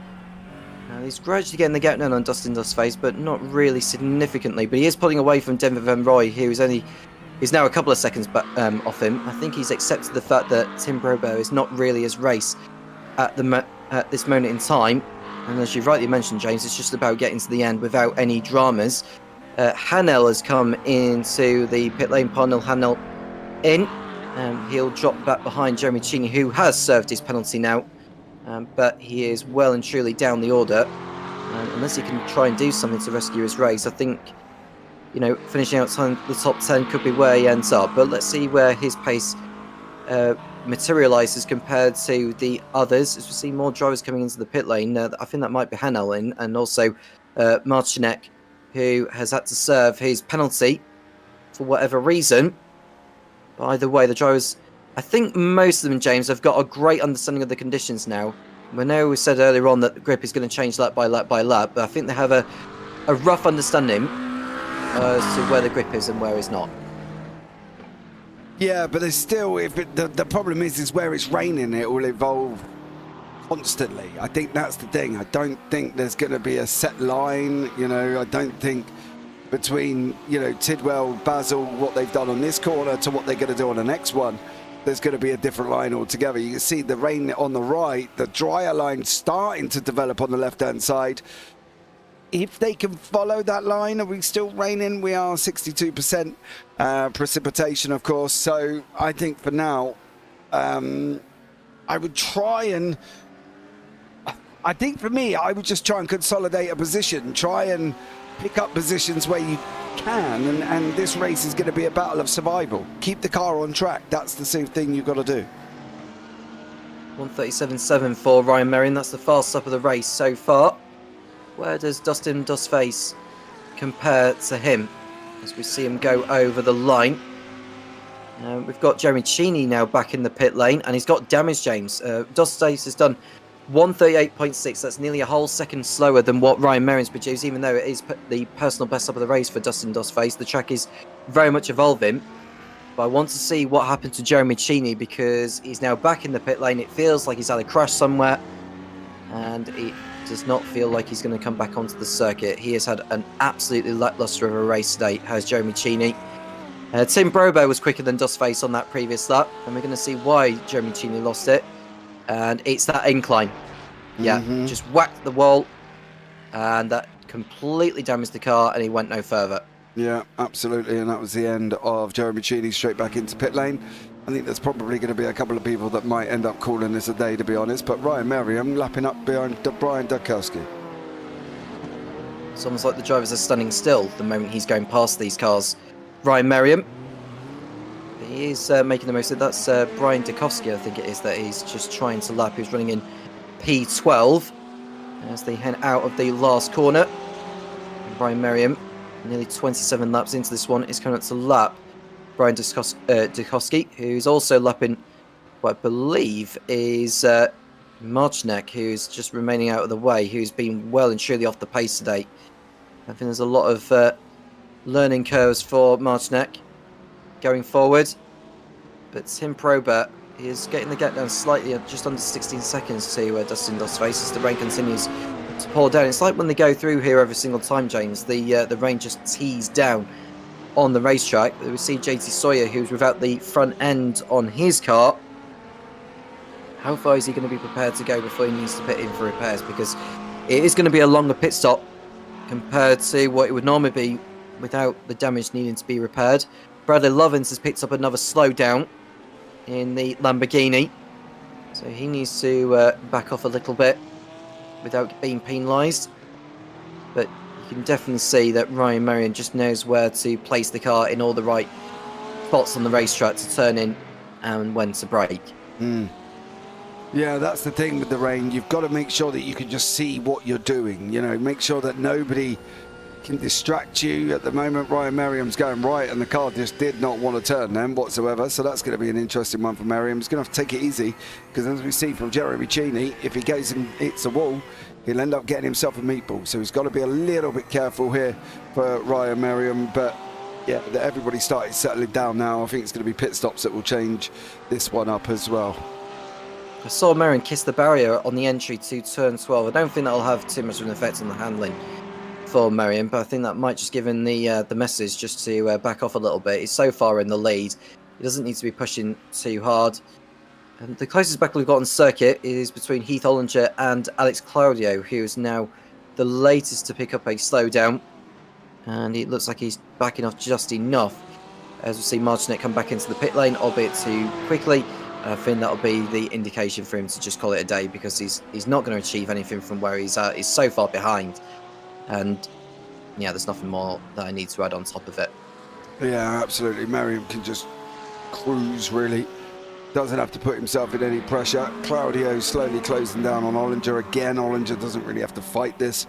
Now he's gradually getting the gap down on Dustin Dustface, but not really significantly. But he is pulling away from Denver Van Roy, who is now a couple of seconds off him. I think he's accepted the fact that Tim Probert is not really his race at this moment in time. And as you rightly mentioned, James, it's just about getting to the end without any dramas. Hanel has come into the pit lane. Parnell Hanel in. He'll drop back behind Jeremy Cheney, who has served his penalty now, but he is well and truly down the order. Unless he can try and do something to rescue his race, I think, you know, finishing outside the top 10 could be where he ends up. But let's see where his pace materialises compared to the others. As we see more drivers coming into the pit lane, I think that might be Hanel in, and also Marcinek, who has had to serve his penalty for whatever reason. But either way, the drivers, I think most of them, James, have got a great understanding of the conditions now. We know we said earlier on that the grip is going to change lap by lap by lap, but I think they have a rough understanding as to where the grip is and where it's not. Yeah, but there's still, the problem is where it's raining, it will evolve constantly. I think that's the thing. I don't think there's going to be a set line, you know. I don't think between, you know, Tidwell, Basil, what they've done on this corner to what they're going to do on the next one, there's going to be a different line altogether. You can see the rain on the right, the drier line starting to develop on the left-hand side. If they can follow that line, are we still raining? We are 62% precipitation, of course. So I think for now, I would try and, I think for me, I would just try and consolidate a position, try and pick up positions where you can, and this race is going to be a battle of survival. Keep the car on track. That's the same thing you've got to do. 1:37.7 for Ryan Merriam. That's the fastest up of the race so far. Where does Dustin Dustface compare to him as we see him go over the line? We've got Jeremy Cheney now back in the pit lane, and he's got damage, James. Dustface has done 1:38.6. That's nearly a whole second slower than what Ryan Merriam's produced, even though it is the personal best up of the race for Dustin Dustface. The track is very much evolving. But I want to see what happened to Jeremy Cheney, because he's now back in the pit lane. It feels like he's had a crash somewhere, and it does not feel like he's going to come back onto the circuit. He has had an absolutely lacklustre of a race today, has Jeremy Cheney. Tim Brober was quicker than Dustface on that previous lap, and we're going to see why Jeremy Cheney lost it. And it's that incline. Yeah, just whacked the wall, and that completely damaged the car, and he went no further. Yeah, absolutely, and that was the end of Jeremy Cheney straight back into pit lane. I think there's probably going to be a couple of people that might end up calling this a day, to be honest, but Ryan Merriam lapping up behind Brian Dudkowski. It's almost like the drivers are standing still the moment he's going past these cars. Ryan Merriam, he is making the most of it. That's Brian Dudkowski, I think it is, that he's just trying to lap. He's running in P12 as they head out of the last corner. And Brian Merriam, nearly 27 laps into this one, is coming up to lap Brian Dudkowski, who's also lapping what I believe is Marchnek, who's just remaining out of the way, who's been well and truly off the pace today. I think there's a lot of learning curves for Marchnek going forward, but Tim Probert is getting the gap down slightly, just under 16 seconds to Dustin Doss face as the rain continues to pour down. It's like when they go through here every single time, James, the rain just tees down on the racetrack. We see JT Sawyer, who's without the front end on his car. How far is he going to be prepared to go before he needs to pit in for repairs? Because it is going to be a longer pit stop compared to what it would normally be without the damage needing to be repaired. Bradley Lovins has picked up another slowdown in the Lamborghini, so he needs to back off a little bit without being penalised. But you can definitely see that Ryan Merriam just knows where to place the car in all the right spots on the racetrack to turn in and when to brake. Yeah, that's the thing with the rain. You've got to make sure that you can just see what you're doing. You know, make sure that nobody can distract you. At the moment, Ryan Merriam's going right, and the car just did not want to turn then whatsoever. So that's going to be an interesting one for Merriam. He's going to have to take it easy, because as we see from Jeremy Cheney, if he goes and hits a wall, he'll end up getting himself a meatball. So he's got to be a little bit careful here for Ryan Merriam. But yeah, everybody started settling down now. I think it's going to be pit stops that will change this one up as well. I saw Merriam kiss the barrier on the entry to turn 12. I don't think that'll have too much of an effect on the handling for Merriam, but I think that might just give him the message just to back off a little bit. He's so far in the lead, he doesn't need to be pushing too hard. And the closest battle we've got on circuit is between Heath Ollinger and Alex Claudio, who is now the latest to pick up a slowdown, and it looks like he's backing off just enough. As we see Martinet come back into the pit lane, albeit too quickly. I think that'll be the indication for him to just call it a day, because he's not going to achieve anything from where he's at. He's so far behind, and yeah, there's nothing more that I need to add on top of it. Yeah, absolutely. Merriam can just cruise, really. Doesn't have to put himself in any pressure. Claudio slowly closing down on Ollinger again. Ollinger doesn't really have to fight this.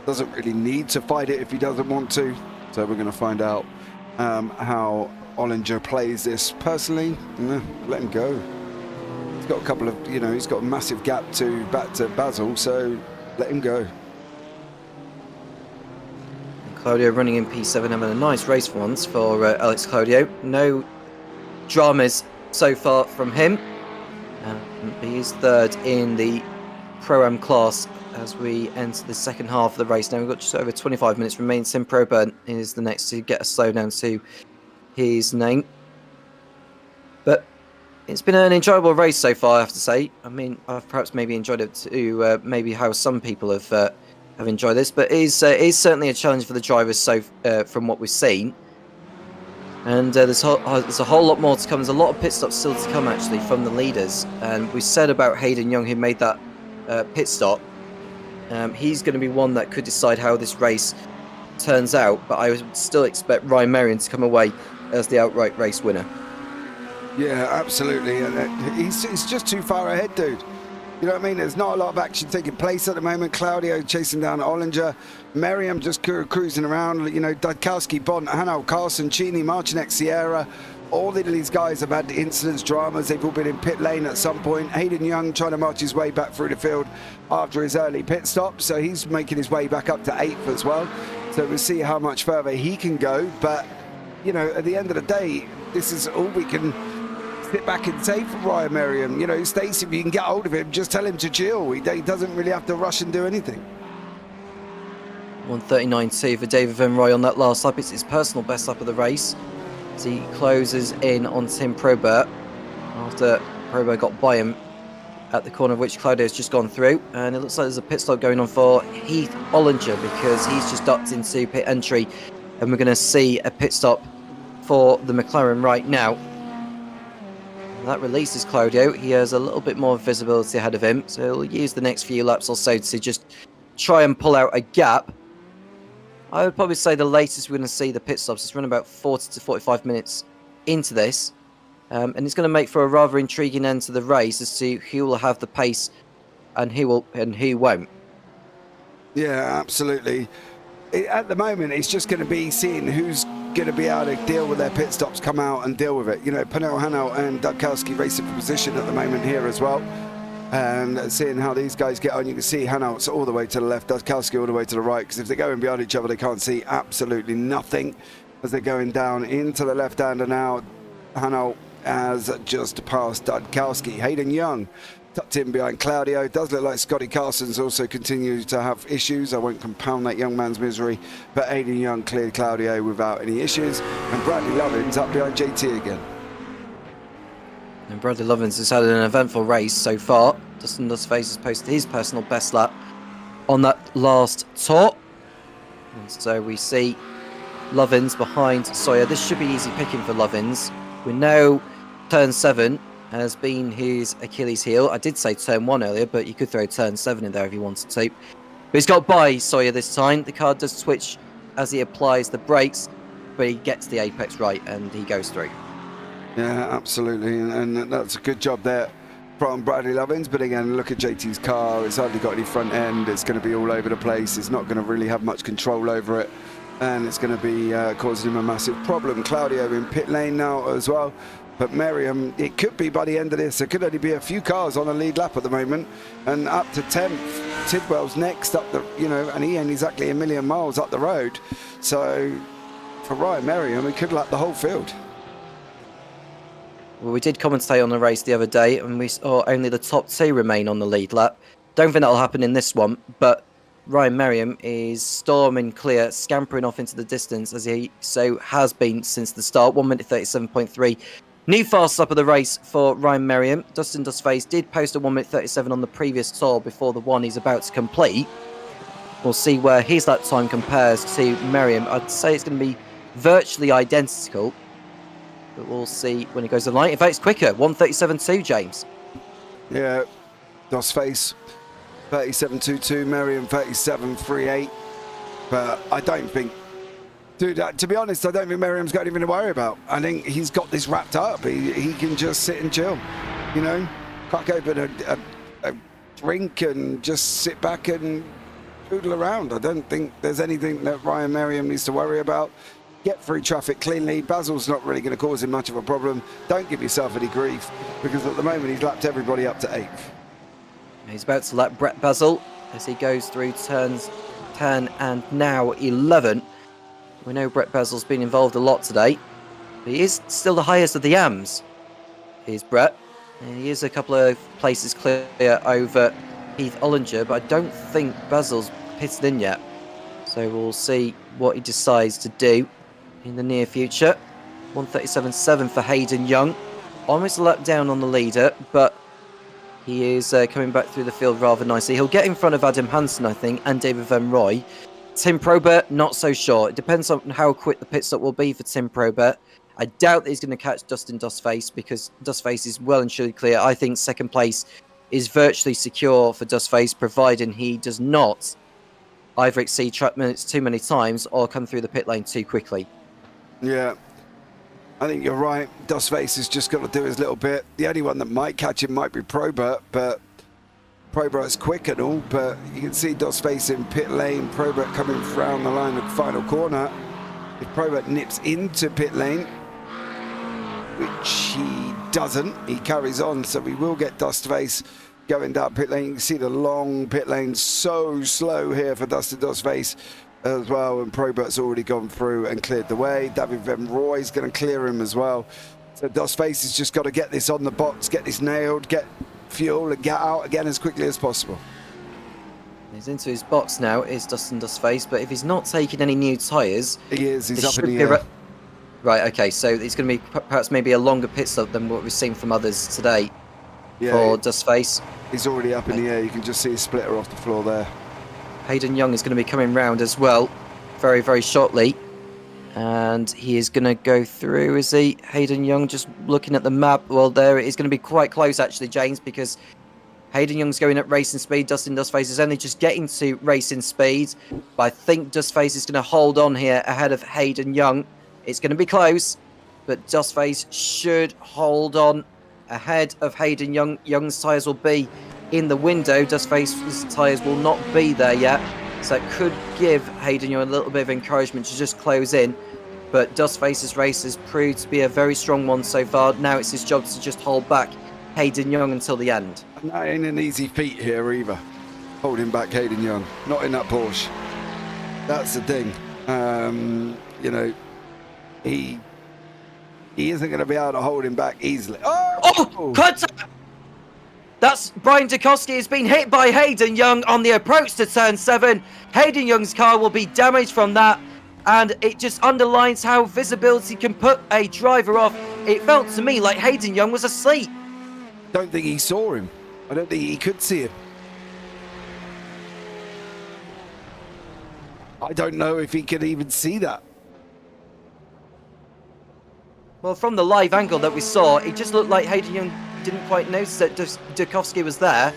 Doesn't really need to fight it if he doesn't want to. So we're going to find out how Ollinger plays this. Personally, let him go. He's got a couple of, he's got a massive gap back to Basil, so let him go. Claudio running in P7, having a nice race for once for Alex Claudio. No dramas so far from him. He's third in the Pro-Am class as we enter the second half of the race. Now we've got just over 25 minutes remaining. Tim Probert is the next to get a slowdown to his name. But it's been an enjoyable race so far, I have to say. I mean, I've perhaps maybe enjoyed it to maybe how some people have enjoyed this, but it is certainly a challenge for the drivers so from what we've seen. And there's a whole lot more to come. There's a lot of pit stops still to come, actually, from the leaders. And we said about Hayden Young, who made that pit stop. He's going to be one that could decide how this race turns out, but I would still expect Ryan Merriam to come away as the outright race winner. Yeah, absolutely. And he's just too far ahead, dude. You know what I mean? There's not a lot of action taking place at the moment. Claudio chasing down Ollinger. Merriam just cruising around. Dudkowski, Bond, Hanow, Carson, Cheney, Martinex, Sierra. All of these guys have had incidents, dramas. They've all been in pit lane at some point. Hayden Young trying to march his way back through the field after his early pit stop. So he's making his way back up to 8th as well. So we'll see how much further he can go. But, at the end of the day, this is all we can sit back and say for Ryan Merriam. Stacey, if you can get hold of him, just tell him to chill. He doesn't really have to rush and do anything. 1:39.2 for David Van Roy on that last lap. It's his personal best lap of the race as he closes in on Tim Probert after Probert got by him at the corner of which Claudio's just gone through, and it looks like there's a pit stop going on for Heath Ollinger because he's just ducked into pit entry, and we're going to see a pit stop for the McLaren right now. That releases Claudio. He has a little bit more visibility ahead of him, so he'll use the next few laps or so to just try and pull out a gap. I would probably say the latest we're going to see the pit stops is running about 40 to 45 minutes into this. And it's going to make for a rather intriguing end to the race as to who will have the pace and who won't. Yeah, absolutely. At the moment, it's just going to be seeing who's going to be able to deal with their pit stops, come out and deal with it. You know, Pernell, Hanau and Dudkowski racing for position at the moment here as well. And seeing how these guys get on, you can see Hanau's all the way to the left, Dudkowski all the way to the right, because if they're going behind each other, they can't see absolutely nothing as they're going down into the left-hander now. Hanau has just passed Dudkowski. Hayden Young tucked in behind Claudio. Does look like Scotty Carson's also continues to have issues. I won't compound that young man's misery, but Hayden Young cleared Claudio without any issues. And Bradley Lovins up behind JT again. And Bradley Lovins has had an eventful race so far. Dustin Dustface has posted his personal best lap on that last tour. And so we see Lovins behind Sawyer. This should be easy picking for Lovins. We know turn 7 has been his Achilles heel. I did say turn 1 earlier, but you could throw turn 7 in there if you wanted to. But he's got by Sawyer this time. The car does twitch as he applies the brakes, but he gets the apex right and he goes through. Yeah, absolutely, and that's a good job there from Bradley Lovins. But again, look at JT's car. It's hardly got any front end. It's going to be all over the place. It's not going to really have much control over it, and it's going to be causing him a massive problem. Claudio in pit lane now as well. But Merriam, it could be by the end of this, there could only be a few cars on the lead lap at the moment, and up to 10th. Tidwell's next up the, and he ain't exactly a million miles up the road. So for Ryan Merriam, he could lap the whole field. Well, we did commentate on the race the other day, and we saw only the top 2 remain on the lead lap. Don't think that'll happen in this one, but Ryan Merriam is storming clear, scampering off into the distance, as he so has been since the start. 1 minute 37.3. New fast lap of the race for Ryan Merriam. Dustin Dustface did post a 1 minute 37 on the previous tour before the one he's about to complete. We'll see where his lap time compares to Merriam. I'd say it's going to be virtually identical, but we'll see when it goes to the line. In fact, it's quicker. 1:37.2, James. Yeah, Dustface 37.22, Merriam 37.38. But I don't think, dude, to be honest, I don't think Merriam's got anything to worry about. I think he's got this wrapped up. He can just sit and chill, crack open a drink and just sit back and poodle around. I don't think there's anything that Ryan Merriam needs to worry about. Get through traffic cleanly. Basil's not really going to cause him much of a problem. Don't give yourself any grief, because at the moment he's lapped everybody up to 8th. He's about to lap Brett Basil as he goes through turns 10 and now 11. We know Brett Basil's been involved a lot today. But he is still the highest of the AMs, is Brett. And he is a couple of places clear over Heath Ollinger, but I don't think Basil's pitted in yet. So we'll see what he decides to do in the near future. 1:37.7 for Hayden Young. Almost a lap down on the leader, but he is coming back through the field rather nicely. He'll get in front of Adam Hansen, I think, and David Van Roy. Tim Probert, not so sure. It depends on how quick the pit stop will be for Tim Probert. I doubt that he's going to catch Dustin Dustface, because Dustface is well and truly clear. I think second place is virtually secure for Dustface, providing he does not either exceed track minutes too many times or come through the pit lane too quickly. Yeah, I think you're right. Dustface has just got to do his little bit. The only one that might catch him might be Probert, but Probert's quick and all, but you can see Dustface in pit lane, Probert coming around the line of the final corner. If Probert nips into pit lane, which he doesn't, he carries on, so we will get Dustface going down pit lane. You can see the long pit lane, so slow here for Dustin Dustface as well, and Probert's already gone through and cleared the way. David Van Roy's going to clear him as well. So Dustface has just got to get this on the box, get this nailed, get fuel and get out again as quickly as possible. He's into his box now, is Dustin Dustface, but if he's not taking any new tyres... He is, he's up in the air. Right, okay, so it's going to be perhaps maybe a longer pit stop than what we've seen from others today for Dustface. He's already up in the air. You can just see his splitter off the floor there. Hayden Young is going to be coming round as well very, very shortly. And he is going to go through, is he? Hayden Young, just looking at the map. Well, there it is going to be quite close, actually, James, because Hayden Young's going at racing speed. Dustin Dustface is only just getting to racing speed. But I think Dustface is going to hold on here ahead of Hayden Young. It's going to be close, but Dustface should hold on ahead of Hayden Young. Young's tyres will be in the window. Dustface's tyres will not be there yet. So it could give Hayden Young a little bit of encouragement to just close in. But Dustface's race has proved to be a very strong one so far. Now it's his job to just hold back Hayden Young until the end. And that ain't an easy feat here either. Holding back Hayden Young. Not in that Porsche. That's the thing. You know, he isn't going to be able to hold him back easily. Oh, contact! That's Brian Dukowski has been hit by Hayden Young on the approach to turn 7. Hayden Young's car will be damaged from that, and it just underlines how visibility can put a driver off. It felt to me like Hayden Young was asleep. Don't think he saw him. I don't think he could see him. I don't know if he could even see that. Well, from the live angle that we saw, it just looked like Hayden Young didn't quite notice that Dukowski was there.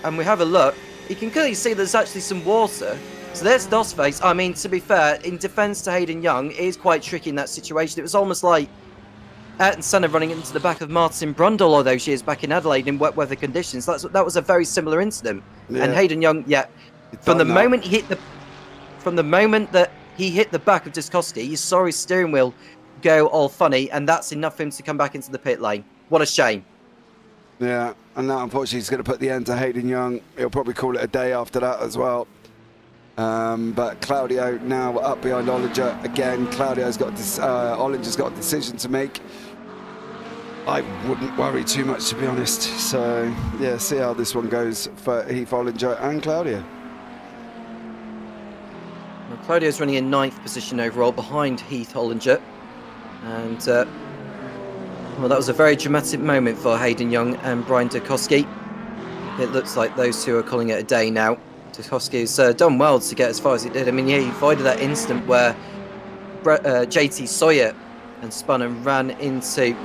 And we have a look. You can clearly see there's actually some water. So there's Dustface. I mean, to be fair, in defence to Hayden Young, it is quite tricky in that situation. It was almost like Ayrton Senna running into the back of Martin Brundle, although she is back in Adelaide in wet weather conditions. That was a very similar incident. Yeah. And Hayden Young, from the moment that he hit the back of Dukowski, you saw his steering wheel go all funny, and that's enough for him to come back into the pit lane. What a shame. Yeah, and that unfortunately is going to put the end to Hayden Young. He'll probably call it a day after that as well. But Claudio now up behind Ollinger again. Ollinger's got a decision to make. I wouldn't worry too much, to be honest. So yeah, see how this one goes for Heath Ollinger and Claudio. Well, Claudio's running in 9th position overall behind Heath Ollinger. And well, that was a very dramatic moment for Hayden Young and Brian Dukowski. It looks like those two are calling it a day now. Dukowski's done well to get as far as he did. I mean, yeah, he avoided that incident where JT Sawyer and spun and ran into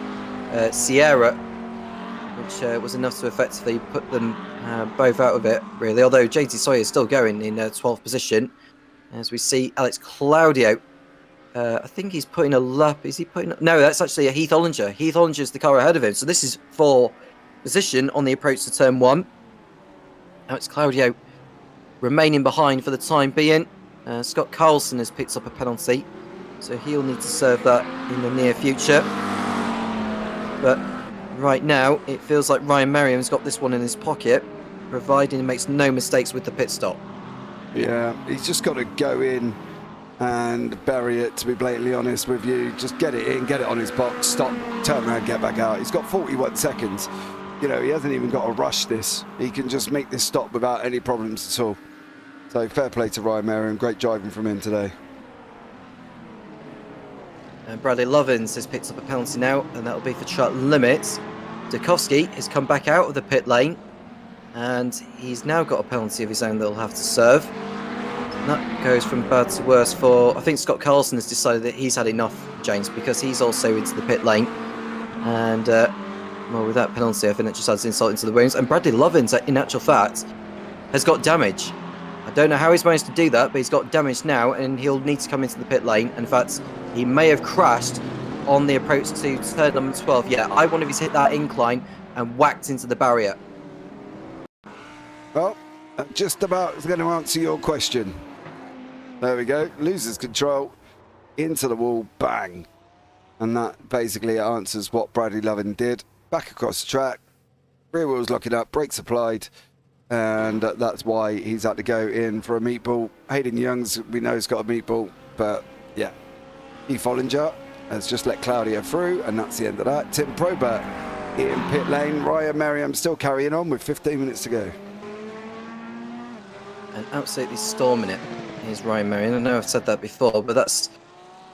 Sierra, which was enough to effectively put them both out of it, really. Although JT Sawyer is still going in 12th position. As we see Alex Claudio, I think he's putting a lap. Is he putting? No, that's actually a Heath Ollinger. Heath Ollinger is the car ahead of him. So this is for position on the approach to turn 1. Alex Claudio remaining behind for the time being. Scott Carlson has picked up a penalty, so he'll need to serve that in the near future. But right now, it feels like Ryan Merriam's got this one in his pocket, providing he makes no mistakes with the pit stop. Yeah, he's just got to go in and bury it, to be blatantly honest with you. Just get it in, get it on his box, stop, turn around, get back out. He's got 41 seconds. You know, he hasn't even got to rush this. He can just make this stop without any problems at all. So fair play to Ryan Merriam. Great driving from him today. And Bradley Lovins has picked up a penalty now, and that'll be for track limits. Dukowski has come back out of the pit lane, and he's now got a penalty of his own that he'll have to serve. And that goes from bad to worse for, I think Scott Carlson has decided that he's had enough, James, because he's also into the pit lane. And, well, with that penalty, I think that just adds insult into the wounds. And Bradley Lovins, in actual fact, has got damage. I don't know how he's managed to do that, but he's got damage now, and he'll need to come into the pit lane. In fact, he may have crashed on the approach to turn number 12. Yeah, I wonder if he's hit that incline and whacked into the barrier. Well, that just about is going to answer your question. There we go. Loses control, into the wall, bang. And that basically answers what Bradley Lovin did. Back across the track, rear wheels locking up, brakes applied, and that's why he's had to go in for a meatball. Hayden Young's, we know, has got a meatball, but yeah. Heath Ollinger has just let Claudio through, and that's the end of that. Tim Probert in pit lane. Ryan Merriam still carrying on with 15 minutes to go. And absolutely storming it is Ryan Merriam. I know I've said that before, but that's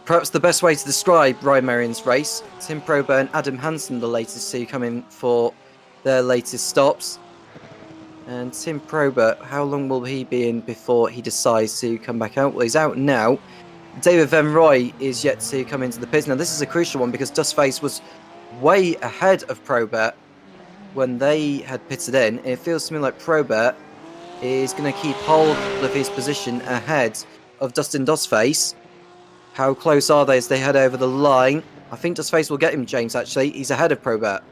perhaps the best way to describe Ryan Merriam's race. Tim Probert and Adam Hansen, the latest two, come in for their latest stops. And Tim Probert, how long will he be in before he decides to come back out? Well, he's out now. David Van Roy is yet to come into the pits. Now, this is a crucial one because Dustface was way ahead of Probert when they had pitted in. It feels to me like Probert is going to keep hold of his position ahead of Dustin Dustface. How close are they as they head over the line? I think Dustface will get him, James, actually. He's ahead of Probert.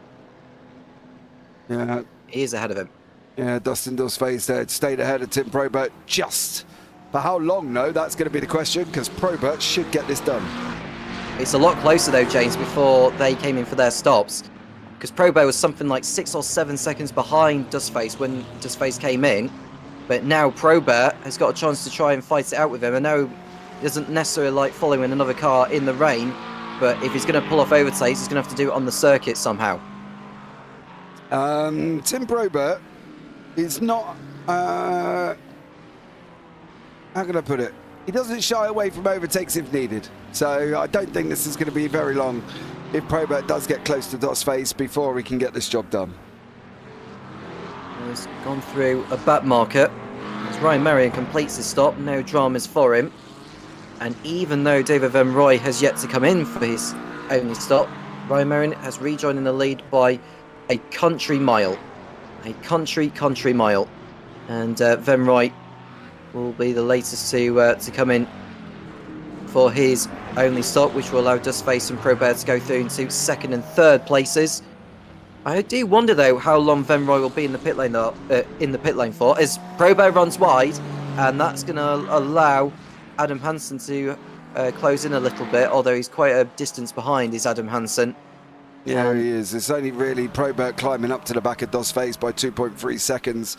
Yeah. He is ahead of him. Yeah, Dustin Dustface there stayed ahead of Tim Probert just. For how long, though? That's going to be the question, because Probert should get this done. It's a lot closer, though, James, before they came in for their stops. Because Probert was something like 6 or 7 seconds behind Dustface when Dustface came in. But now Probert has got a chance to try and fight it out with him. I know he doesn't necessarily like following another car in the rain, but if he's going to pull off overtakes, he's going to have to do it on the circuit somehow. Tim Probert is not... how can I put it? He doesn't shy away from overtakes if needed. So I don't think this is going to be very long if Probert does get close to Dustface before he can get this job done. He's gone through a back marker as Ryan Marion completes his stop. No dramas for him. And even though David Van Roy has yet to come in for his only stop, Ryan Marion has rejoined in the lead by a country mile. A country mile. And Van Roy will be the latest to come in for his only stop, which will allow Dustface and Probert to go through into second and third places. I do wonder though how long Van Roy will be in the pit lane for, as Probert runs wide, and that's going to allow Adam Hansen to close in a little bit, although he's quite a distance behind is Adam Hansen. Yeah, he is. It's only really Probert climbing up to the back of Dustface by 2.3 seconds.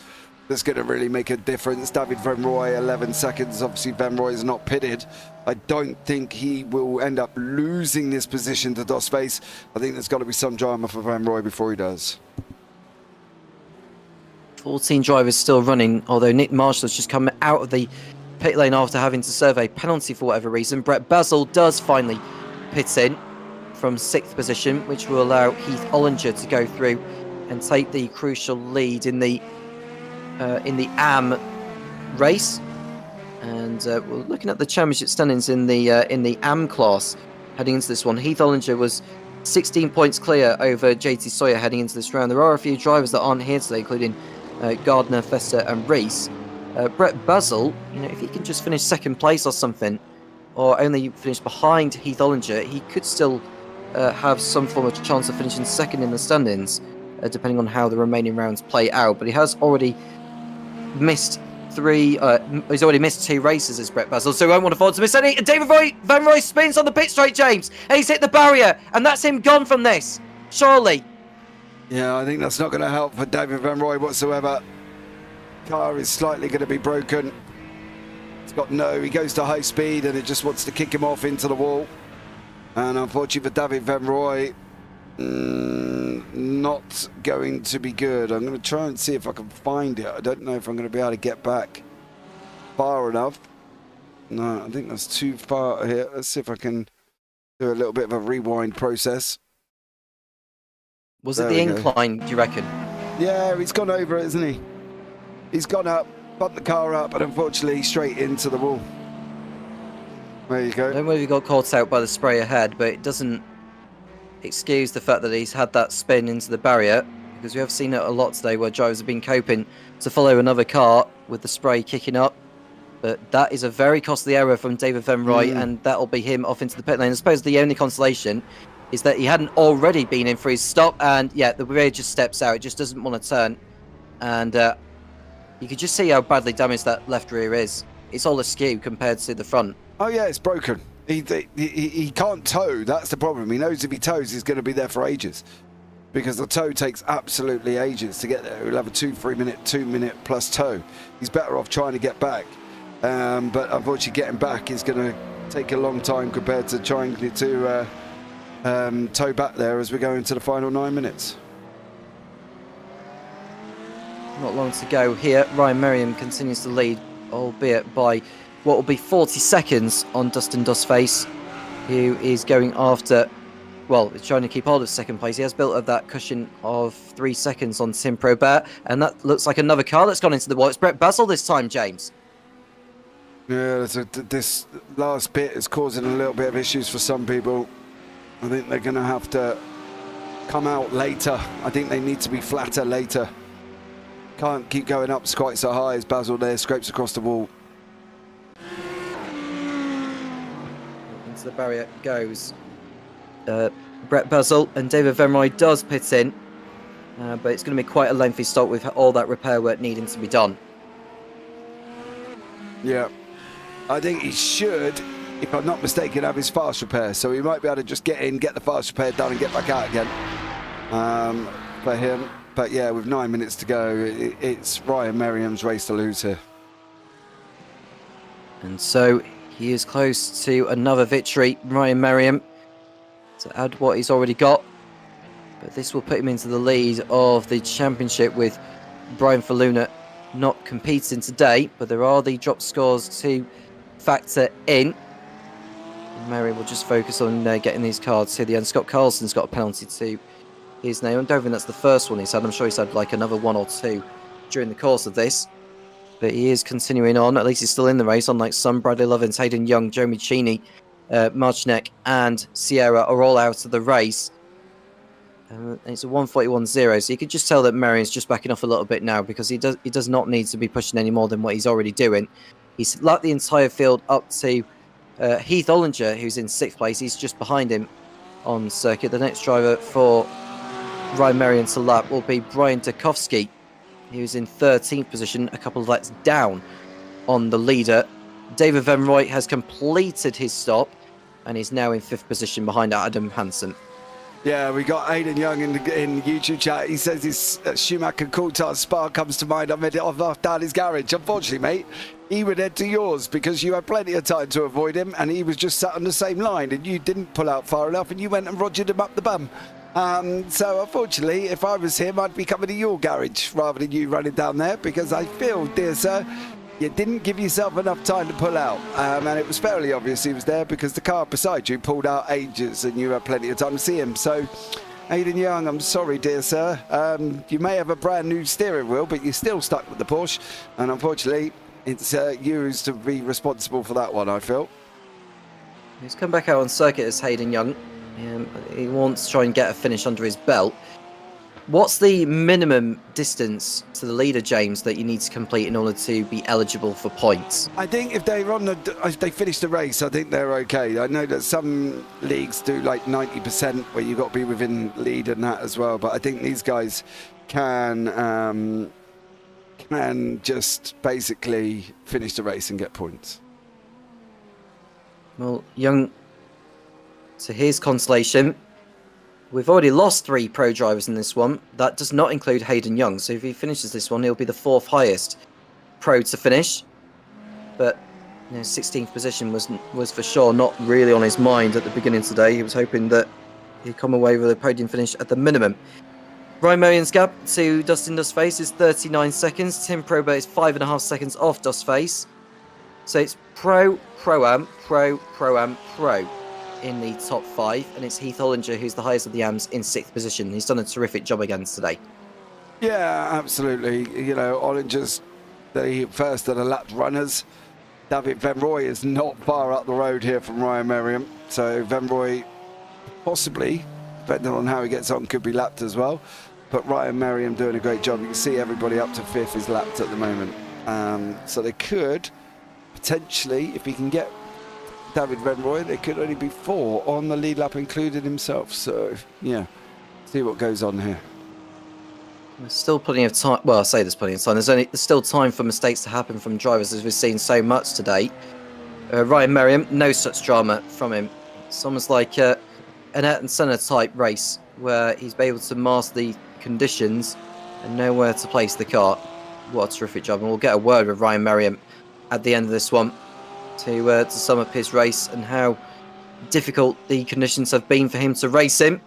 That's going to really make a difference. David Van Roy, 11 seconds. Obviously, Van Roy is not pitted. I don't think he will end up losing this position to Dustface. I think there's got to be some drama for Van Roy before he does. 14 drivers still running, although Nick Marshall has just come out of the pit lane after having to serve a penalty for whatever reason. Brett Basil does finally pit in from 6th position, which will allow Heath Ollinger to go through and take the crucial lead in the AM race. And we're looking at the championship standings in the AM class heading into this one. Heath Ollinger was 16 points clear over JT Sawyer heading into this round. There are a few drivers that aren't here today, including Gardner, Fester and Reese. Brett Basil, if he can just finish 2nd place or something, or only finish behind Heath Ollinger, he could still have some form of chance of finishing 2nd in the standings, depending on how the remaining rounds play out. But he has already missed 2 races as Brett Basil, so he won't want to afford to miss any. David Van Roy spins on the pit straight, James, and he's hit the barrier, and that's him gone from this, surely. Yeah, I think that's not going to help for David Van Roy whatsoever. Car is slightly going to be broken. He goes to high speed and it just wants to kick him off into the wall. And unfortunately for David Van Roy, not going to be good. I'm going to try and see if I can find it. I don't know if I'm going to be able to get back far enough. No, I think that's too far here. Let's see if I can do a little bit of a rewind process. Was it the incline, do you reckon? Yeah, he's gone over it, isn't he? He's gone up, bumped the car up, and unfortunately straight into the wall. There you go. I don't know if he got caught out by the spray ahead, but it doesn't excuse the fact that he's had that spin into the barrier, because we have seen it a lot today where drivers have been coping to follow another car with the spray kicking up. But that is a very costly error from David Van Roy, and that'll be him off into the pit lane. I suppose the only consolation is that he hadn't already been in for his stop, and yeah, the rear just steps out. It just doesn't want to turn, and you could just see how badly damaged that left rear is. It's all askew compared to the front. Oh yeah, it's broken. He can't tow. That's the problem. He knows if he tows, he's going to be there for ages, because the tow takes absolutely ages to get there. He'll have a 2 minute plus tow. He's better off trying to get back, but unfortunately, getting back is going to take a long time compared to trying to tow back there as we go into the final 9 minutes. Not long to go here. Ryan Merriam continues to lead, albeit by what will be 40 seconds on Dustin Dustface, who is going after well, he's trying to keep hold of second place. He has built up that cushion of 3 seconds on Tim Probert, and that looks like another car that's gone into the wall. It's Brett Basil this time, James. Yeah, this last bit is causing a little bit of issues for some people. I think they're going to have to come out later. I think they need to be flatter later. Can't keep going up quite so high as Basil there scrapes across the wall. Into the barrier goes Brett Basil, and David Venroy does pit in, but it's going to be quite a lengthy stop with all that repair work needing to be done. Yeah, I think he should, if I'm not mistaken, have his fast repair, so he might be able to just get in, get the fast repair done and get back out again for him. But yeah, with 9 minutes to go, it's Ryan Merriam's race to lose here. And so he is close to another victory, Ryan Merriam, to add what he's already got. But this will put him into the lead of the championship with Brian Faluna not competing today. But there are the drop scores to factor in. Merriam will just focus on getting these cards to the end. Scott Carlson's got a penalty to his name. I don't think that's the first one he's had. I'm sure he's had like another one or two during the course of this. But he is continuing on. At least he's still in the race, unlike some. Bradley Lovins, Hayden Young, Jeremy Cheney, Marcinek and Sierra are all out of the race. It's a 141.0, so you could just tell that Merriam's just backing off a little bit now, because he does not need to be pushing any more than what he's already doing. He's lapped the entire field up to Heath Ollinger, who's in 6th place. He's just behind him on circuit. The next driver for Ryan Merriam to lap will be Brian Dukowski, who's in 13th position, a couple of laps down on the leader. David Venroy has completed his stop and is now in 5th position behind Adam Hansen. Yeah, we got Aidan Young in YouTube chat. He says his Schumacher Coulthard Spa comes to mind. I've off down his garage. Unfortunately, mate, he would head to yours because you had plenty of time to avoid him, and he was just sat on the same line, and you didn't pull out far enough, and you went and rogered him up the bum. So unfortunately, if I was him, I'd be coming to your garage rather than you running down there, because I feel, dear sir, you didn't give yourself enough time to pull out, and it was fairly obvious he was there because the car beside you pulled out ages and you had plenty of time to see him. So Aidan Young, I'm sorry, dear sir, you may have a brand new steering wheel, but you're still stuck with the Porsche, and unfortunately it's you who's to be responsible for that one, I feel. He's come back out on circuit as Hayden Young. He wants to try and get a finish under his belt. What's the minimum distance to the leader, James, that you need to complete in order to be eligible for points? I think if they finish the race, I think they're okay. I know that some leagues do like 90% where you've got to be within lead and that as well, but I think these guys can just basically finish the race and get points. Well, Young, to his consolation, we've already lost 3 pro drivers in this one. That does not include Hayden Young. So if he finishes this one, he'll be the 4th highest pro to finish. But 16th position was for sure not really on his mind at the beginning today. He was hoping that he'd come away with a podium finish at the minimum. Ryan Merriam's gap to Dustin Dustface is 39 seconds. Tim Probert is 5.5 seconds off Dustface. So it's Pro, Pro-Am, Pro, Pro-Am, Pro in the top 5, and it's Heath Ollinger who's the highest of the AMs in 6th position. He's done a terrific job again today. Yeah, absolutely. You know, Ollinger's the first of the lapped runners. David Venroy is not far up the road here from Ryan Merriam, so Venroy possibly, depending on how he gets on, could be lapped as well. But Ryan Merriam doing a great job. You can see everybody up to 5th is lapped at the moment. So they could potentially, if he can get David Venroy, there could only be 4 on the lead lap, including himself. So, yeah, see what goes on here. There's still plenty of time. Well, I say there's plenty of time. There's still time for mistakes to happen from drivers, as we've seen so much today. Ryan Merriam, no such drama from him. It's almost like an Ayrton Senna type race, where he's been able to master the conditions and know where to place the car. What a terrific job. And we'll get a word with Ryan Merriam at the end of this one to sum up his race and how difficult the conditions have been for him to race in.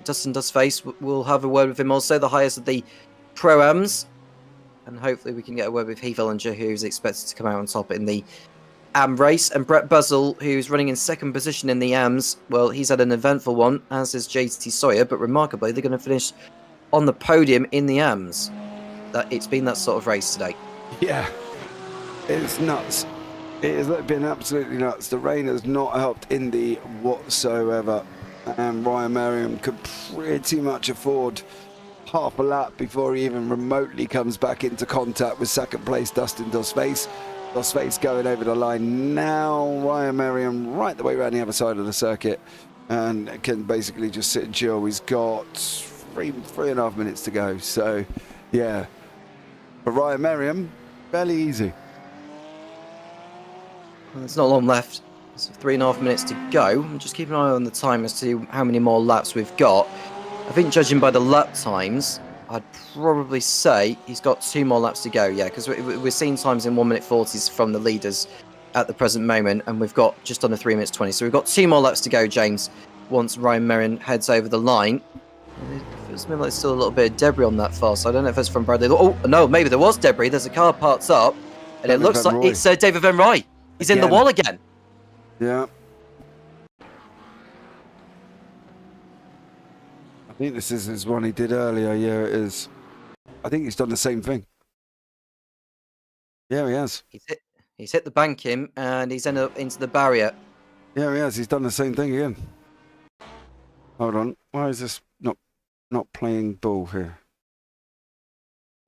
Dustin Dustface, we'll have a word with him also, the highest of the Pro-Ams, and hopefully we can get a word with Heath Ollinger, who's expected to come out on top in the AM race, and Brett Buzzell, who's running in second position in the AMs, well, he's had an eventful one, as is JT Sawyer, but remarkably, they're going to finish on the podium in the AMs. It's been that sort of race today. Yeah, it's nuts. It has been absolutely nuts. The rain has not helped Indy whatsoever, and Ryan Merriam could pretty much afford half a lap before he even remotely comes back into contact with second place Dustin Dosface. Dosface going over the line now. Ryan Merriam right the way around the other side of the circuit and can basically just sit and chill. He's got three and a half minutes to go. So, yeah, for Ryan Merriam, fairly easy. Well, there's not long left. It's 3.5 minutes to go. Just keep an eye on the time as to how many more laps we've got. I think judging by the lap times, I'd probably say he's got 2 more laps to go, yeah, because we're seeing times in 1 minute 40s from the leaders at the present moment, and we've got just under 3 minutes 20. So we've got 2 more laps to go, James, once Ryan Merriam heads over the line. It feels to me like there's still a little bit of debris on that far, so I don't know if it's from Bradley. Oh, no, maybe there was debris. There's a car parked up, and it looks like it's David Van Rooij. He's in the wall again. Yeah. I think this is his one he did earlier. Yeah, it is. I think he's done the same thing. Yeah, he has. He's hit the banking and he's ended up into the barrier. Yeah, he has. He's done the same thing again. Hold on. Why is this not playing ball here?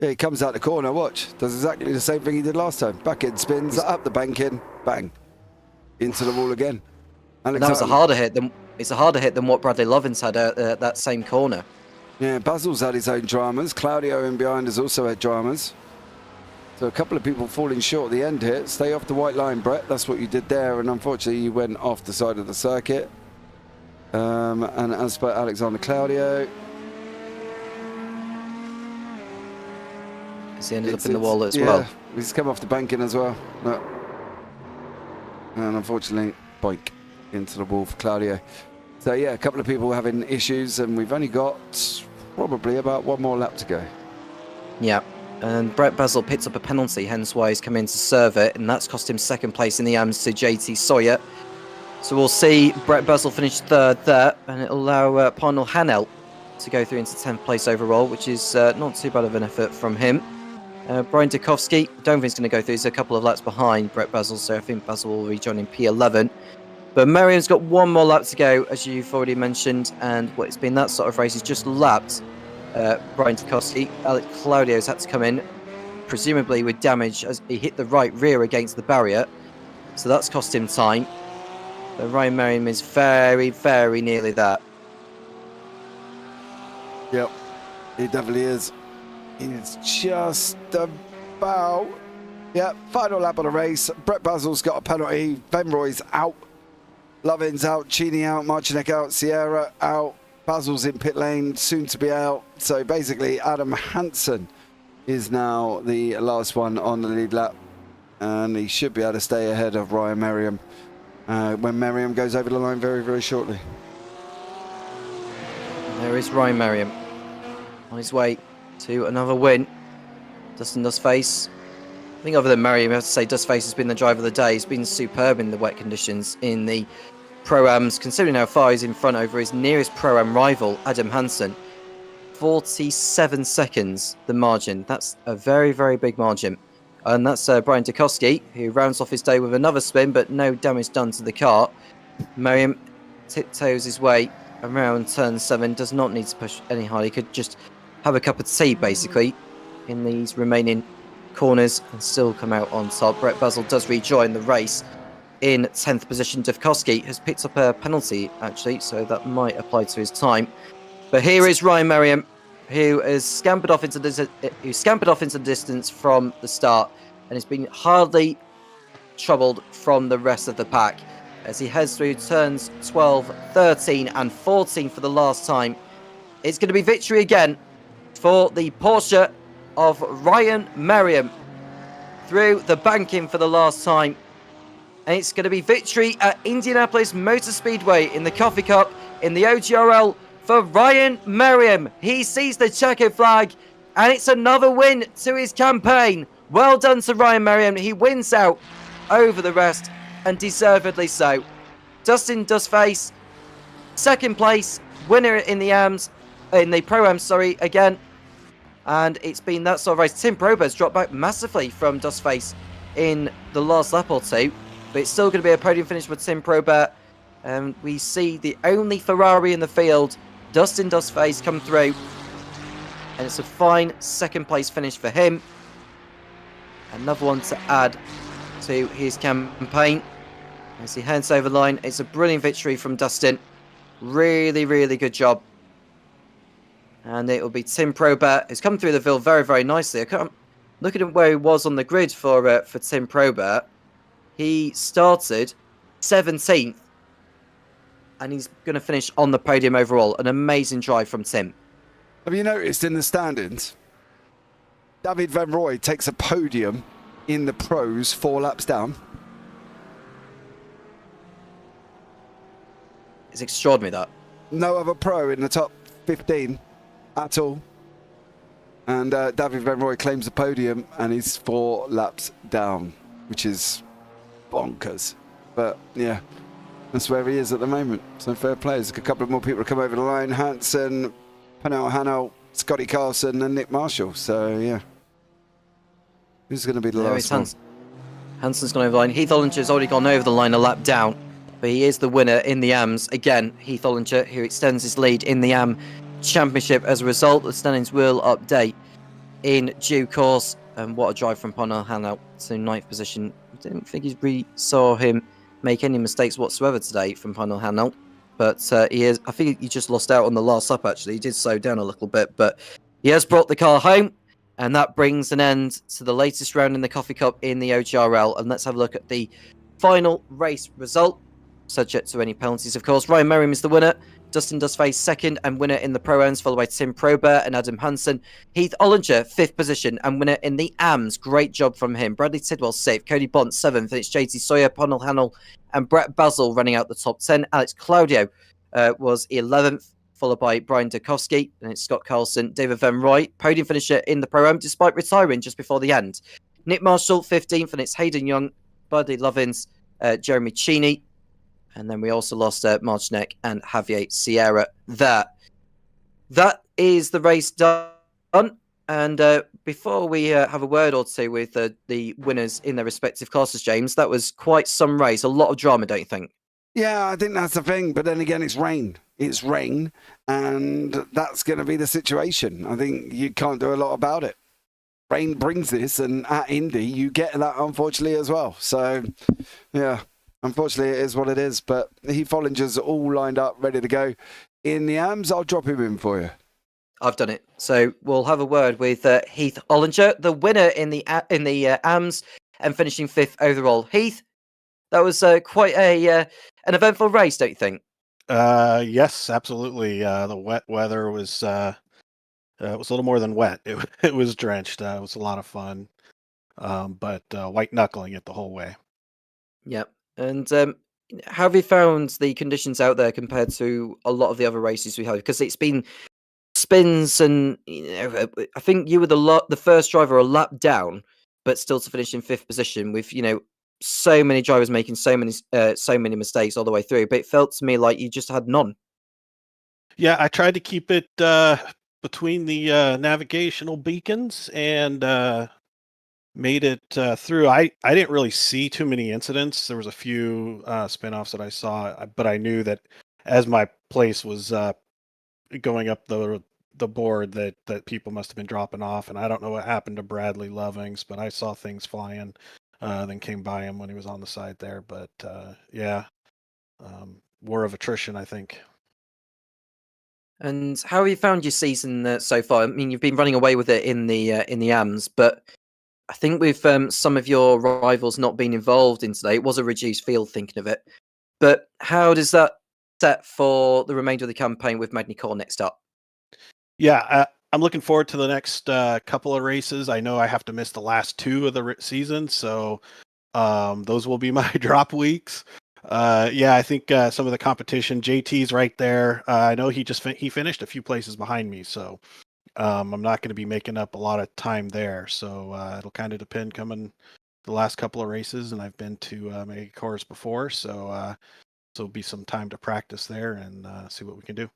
Yeah, he comes out the corner. Watch. Does exactly the same thing he did last time. Back in, spins, up the banking, bang. Into the wall again. And that was a harder hit than... It's a harder hit than what Bradley Lovins had at that same corner. Yeah, Basil's had his own dramas. Claudio in behind has also had dramas. So a couple of people falling short at the end here. Stay off the white line, Brett. That's what you did there. And unfortunately, you went off the side of the circuit. And as per Alexander Claudio... He ended up in the wall as well. He's come off the banking as well. No. And unfortunately, boink. Into the wall for Claudio. So yeah, a couple of people having issues, and we've only got probably about 1 more lap to go. Yeah, and Brett Buzzell picks up a penalty, hence why he's come in to serve it, and that's cost him second place in the AMs to JT Sawyer. So we'll see Brett Buzzell finish third there, and it'll allow Parnell Hanel to go through into 10th place overall, which is not too bad of an effort from him. Brian Dukowski, don't think he's going to go through. He's a couple of laps behind Brett Buzzell, so I think Buzzell will rejoin in P11. But Merriam's got 1 more lap to go, as you've already mentioned, and it's been that sort of race. He's just lapped Brian Dukowski. Alex Claudio's had to come in, presumably with damage, as he hit the right rear against the barrier. So that's cost him time. But Ryan Merriam is very, very nearly there. Yep, he definitely is. He's just about... Yeah, final lap of the race. Brett Buzzell's got a penalty. Van Rooij's out. Lovin's out, Cheney out, Marcinek out, Sierra out, Basil's in pit lane, soon to be out. So basically, Adam Hansen is now the last one on the lead lap, and he should be able to stay ahead of Ryan Merriam when Merriam goes over the line very, very shortly. There is Ryan Merriam on his way to another win. Dustin Dustface. I think other than Merriam, I have to say Dustface has been the driver of the day. He's been superb in the wet conditions in the Pro-Ams, considering how far he's in front over his nearest Pro-Am rival, Adam Hansen. 47 seconds, the margin. That's a very, very big margin. And that's Brian Dukowski, who rounds off his day with another spin, but no damage done to the car. Merriam tiptoes his way around turn 7, does not need to push any harder. He could just have a cup of tea, basically, in these remaining corners and still come out on top. Brett Buzzell does rejoin the race in 10th position. Dukowski has picked up a penalty, actually, so that might apply to his time. But here is Ryan Merriam, who has scampered off into the distance from the start and has been hardly troubled from the rest of the pack as he heads through turns 12, 13 and 14 for the last time. It's going to be victory again for the Porsche of Ryan Merriam through the banking for the last time. And it's going to be victory at Indianapolis Motor Speedway in the Coffee Cup in the OGRL for Ryan Merriam. He sees the checkered flag, and it's another win to his campaign. Well done to Ryan Merriam. He wins out over the rest. and deservedly so. Dustin Dustface, second place, winner in the Pro-Am, again. And it's been that sort of race. Tim Probert's dropped back massively from Dustface in the last lap or two, but it's still going to be a podium finish for Tim Probert. We see the only Ferrari in the field, Dustin Dustface, come through, and it's a fine second place finish for him. Another one to add to his campaign as he heads over the line. It's a brilliant victory from Dustin. Really, really good job. And it will be Tim Probert, who's come through the field very, very nicely. Looking at where he was on the grid for Tim Probert, he started 17th, and he's going to finish on the podium overall. An amazing drive from Tim. Have you noticed in the standings, David Van Rooij takes a podium in the pros 4 laps down? It's extraordinary, that. No other pro in the top 15 at all. And David Van Rooij claims the podium, and he's 4 laps down, which is bonkers. But yeah, that's where he is at the moment. So fair play. There's a couple of more people to come over the line. Hansen, Panel Hanel, Scotty Carlson, and Nick Marshall. So yeah, who's going to be the last one? Hansen's gone over the line. Heath Ollinger's already gone over the line a lap down, but he is the winner in the AMS. Again, Heath Ollinger, who extends his lead in the AM Championship. As a result, the standings will update in due course. And what a drive from Panel Hanel to 9th position. I didn't think we saw him make any mistakes whatsoever today from Panel Hanel. But he is. I think he just lost out on the last lap, actually. He did slow down a little bit, but he has brought the car home. And that brings an end to the latest round in the Coffee Cup in the OGRL. And let's have a look at the final race result, subject to any penalties, of course. Ryan Merriam is the winner. Dustin Dustface second and winner in the Pro-Ams, followed by Tim Probert and Adam Hansen. Heath Ollinger, 5th position and winner in the AMS. Great job from him. Bradley Tidwell, 6th. Cody Bont, 7th. And it's JT Sawyer, Panel Hanel, and Brett Basil running out the top 10. Alex Claudio was 11th, followed by Brian Dukowski. And it's Scott Carlson, David Van Rooij, podium finisher in the Pro-Am, despite retiring just before the end. Nick Marshall, 15th. And it's Hayden Young, Buddy Lovins, Jeremy Cheney. And then we also lost Marcinek and Javier Sierra there. That is the race done. And before we have a word or two with the winners in their respective classes, James, that was quite some race. A lot of drama, don't you think? Yeah, I think that's the thing. But then again, it's rain. It's rain. And that's going to be the situation. I think you can't do a lot about it. Rain brings this. And at Indy, you get that, unfortunately, as well. So, yeah. Unfortunately, it is what it is, but Heath Ollinger's all lined up, ready to go. In the AMS, I'll drop him in for you. I've done it. So we'll have a word with Heath Ollinger, the winner in the AMS, and finishing 5th overall. Heath, that was quite an eventful race, don't you think? Yes, absolutely. The wet weather was it was a little more than wet. It was drenched. It was a lot of fun, but white knuckling it the whole way. Yep. And how have you found the conditions out there compared to a lot of the other races we have? Because it's been spins, and I think you were the first driver a lap down, but still to finish in 5th position with so many drivers making so many mistakes all the way through. But it felt to me like you just had none. Yeah, I tried to keep it between the navigational beacons and made it through. I didn't really see too many incidents. There was a few spin-offs that I saw, but I knew that as my place was going up the board that people must have been dropping off, and I don't know what happened to Bradley Lovings, but I saw things flying, then came by him when he was on the side there. But yeah, war of attrition, I think. And how have you found your season so far? I mean, you've been running away with it in the AMS, but I think with some of your rivals not being involved in today, it was a reduced field, thinking of it. But how does that set for the remainder of the campaign with Magny-Cours next up? Yeah, I'm looking forward to the next couple of races. I know I have to miss the last 2 of the season, so those will be my drop weeks. Yeah, I think some of the competition, JT's right there. I know he finished a few places behind me, so I'm not going to be making up a lot of time there. So it'll kind of depend coming the last couple of races, and I've been to mega cores before, so it'll be some time to practice there and see what we can do.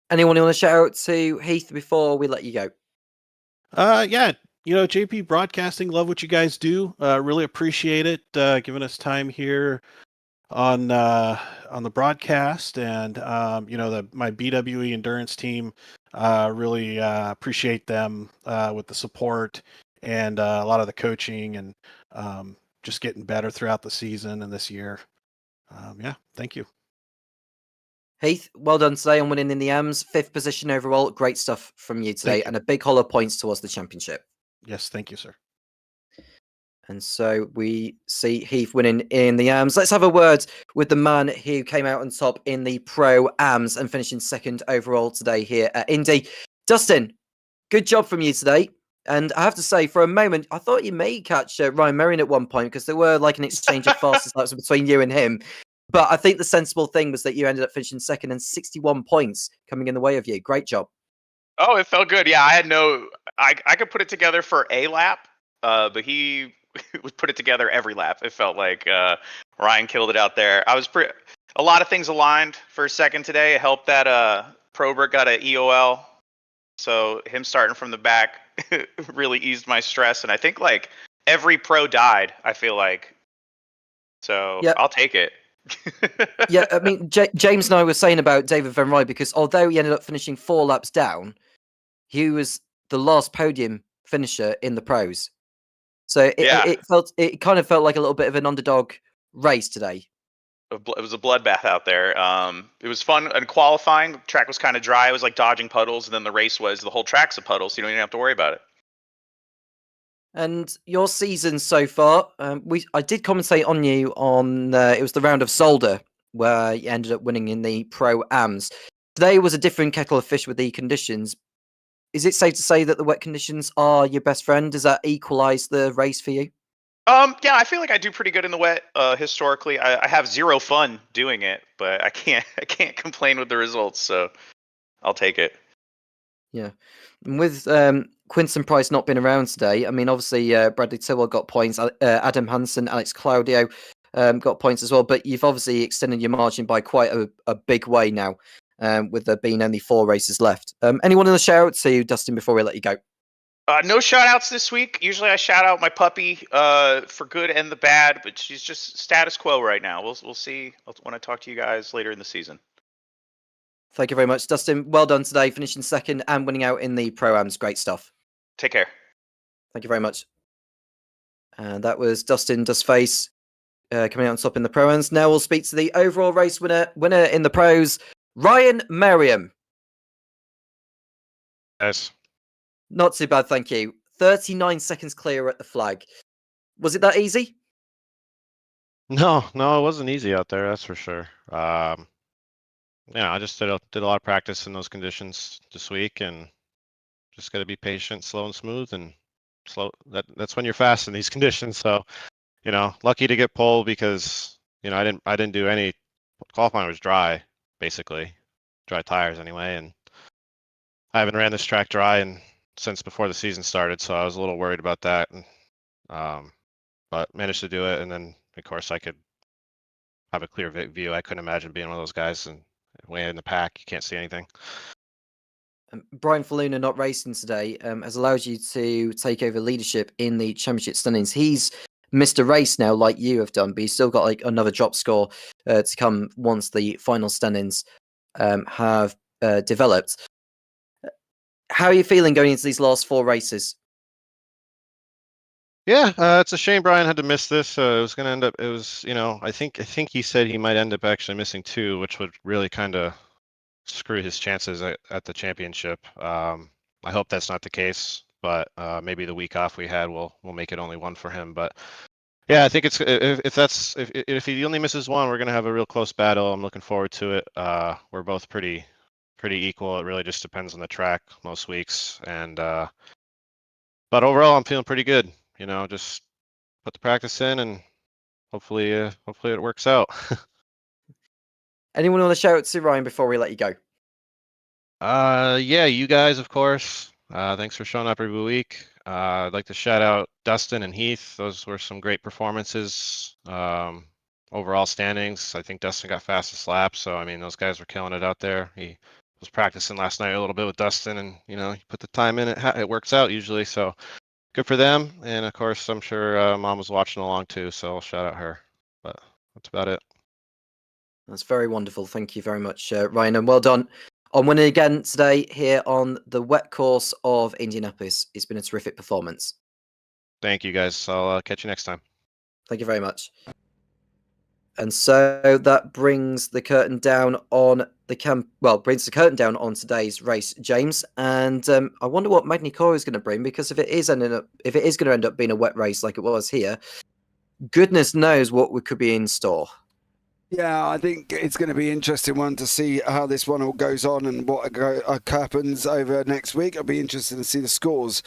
Anyone you want to shout out to, Heath, before we let you go? Yeah, JP Broadcasting, love what you guys do. Really appreciate it, giving us time here on the broadcast, and my BWE endurance team. Really appreciate them with the support and a lot of the coaching, and just getting better throughout the season and this year. Yeah, thank you. Heath, well done today on winning in the AMS. 5th position overall. Great stuff from you today, and a big haul of points towards the championship. Yes, thank you, sir. And so we see Heath winning in the AMS. Let's have a word with the man who came out on top in the Pro AMS and finishing 2nd overall today here at Indy. Dustin, good job from you today. And I have to say, for a moment, I thought you may catch Ryan Merriam at one point, because there were like an exchange of fastest laps between you and him. But I think the sensible thing was that you ended up finishing 2nd and 61 points coming in the way of you. Great job. Oh, it felt good. Yeah, I could put it together for a lap, but he would put it together every lap. It felt like Ryan killed it out there. A lot of things aligned for a second today. It helped that Probert got an EOL, so him starting from the back really eased my stress. And I think like every pro died, I feel like. So Yep. I'll take it. Yeah, I mean, James and I were saying about David Van Rij, because although he ended up finishing 4 laps down, he was the last podium finisher in the pros. So it kind of felt like a little bit of an underdog race today. It was a bloodbath out there. It was fun and qualifying. The track was kind of dry. It was like dodging puddles, and then the race was the whole track's a puddle, so you don't even have to worry about it. And your season so far, I did commentate on you on it was the round of Solder, where you ended up winning in the Pro AMS. Today was a different kettle of fish with the conditions. Is it safe to say that the wet conditions are your best friend? Does that equalize the race for you? Yeah, I feel like I do pretty good in the wet. Historically, I have zero fun doing it, but I can't complain with the results, so I'll take it. Yeah, and with Quinton Price not being around today, I mean, obviously Bradley Tillwell got points, Adam Hansen, Alex Claudio got points as well, but you've obviously extended your margin by quite a big way now, with there being only 4 races left. Anyone in the shout out to Dustin before we let you go? No shout outs this week. Usually I shout out my puppy for good and the bad, but she's just status quo right now. We'll see when I talk to you guys later in the season. Thank you very much, Dustin. Well done today, finishing 2nd and winning out in the Pro-Ams. Great stuff. Take care. Thank you very much. And that was Dustin Dustface coming out on top in the Pro-Ams. Now we'll speak to the overall race winner in the Pros, Ryan Merriam. Yes. Not too bad, thank you. 39 seconds clear at the flag. Was it that easy? No, it wasn't easy out there. That's for sure. I just did a lot of practice in those conditions this week, and just got to be patient, slow and smooth, and slow. That's when you're fast in these conditions. So, lucky to get pole, because I didn't do any qualifying. Was dry, basically, dry tires anyway, and I haven't ran this track dry since before the season started, so I was a little worried about that. But managed to do it, and then of course I could have a clear view. I couldn't imagine being one of those guys and way in the pack. You can't see anything. Brian Faluna not racing today has allowed you to take over leadership in the championship standings. He's missed a race now, like you have done, but he's still got like another drop score to come once the final standings have developed. How are you feeling going into these last 4 races? Yeah, it's a shame Brian had to miss this. It was going to end up. It was, I think he said he might end up actually missing 2, which would really kind of screw his chances at the championship. I hope that's not the case, but maybe the week off we had will make it only 1 for him. But yeah, I think it's if he only misses 1, we're going to have a real close battle. I'm looking forward to it. We're both pretty equal. It really just depends on the track most weeks, and but overall I'm feeling pretty good. Just put the practice in, and hopefully it works out. Anyone want to shout out to Ryan before we let you go? Yeah, you guys, of course. Thanks for showing up every week. I'd like to shout out Dustin and Heath. Those were some great performances. Overall standings, I think Dustin got fastest lap. So, I mean, those guys were killing it out there. He was practicing last night a little bit with Dustin, and, you know, he put the time in, it works out usually. So good for them. And of course, I'm sure Mom was watching along too. So I'll shout out her. But that's about it. That's very wonderful. Thank you very much, Ryan, and well done on winning again today here on the wet course of Indianapolis. It's been a terrific performance. Thank you, guys. I'll catch you next time. Thank you very much. And so that brings the curtain down on brings the curtain down on today's race, James. And I wonder what Magny Core is going to bring, because if it is going to end up being a wet race like it was here, goodness knows what could be in store. Yeah, I think it's going to be an interesting one to see how this one all goes on and what happens over next week. I'll be interested to see the scores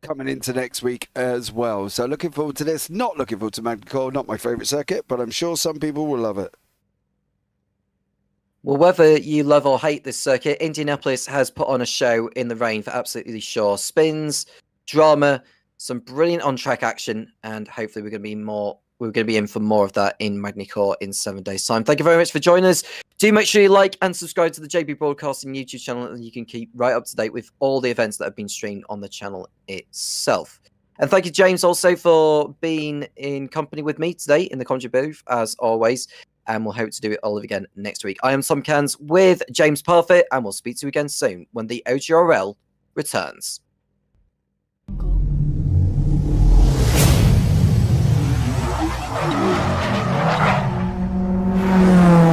coming into next week as well. So looking forward to this. Not looking forward to Magny Core, not my favourite circuit, but I'm sure some people will love it. Well, whether you love or hate this circuit, Indianapolis has put on a show in the rain for absolutely sure. Spins, drama, some brilliant on-track action, and hopefully we're going to be in for more of that in Magny Core in 7 days' time. Thank you very much for joining us. Do make sure you like and subscribe to the JP Broadcasting YouTube channel, and you can keep right up to date with all the events that have been streamed on the channel itself. And thank you, James, also for being in company with me today in the commentary booth, as always. And we'll hope to do it all again next week. I am Tom Cairns with James Parfitt, and we'll speak to you again soon when the OGRL returns.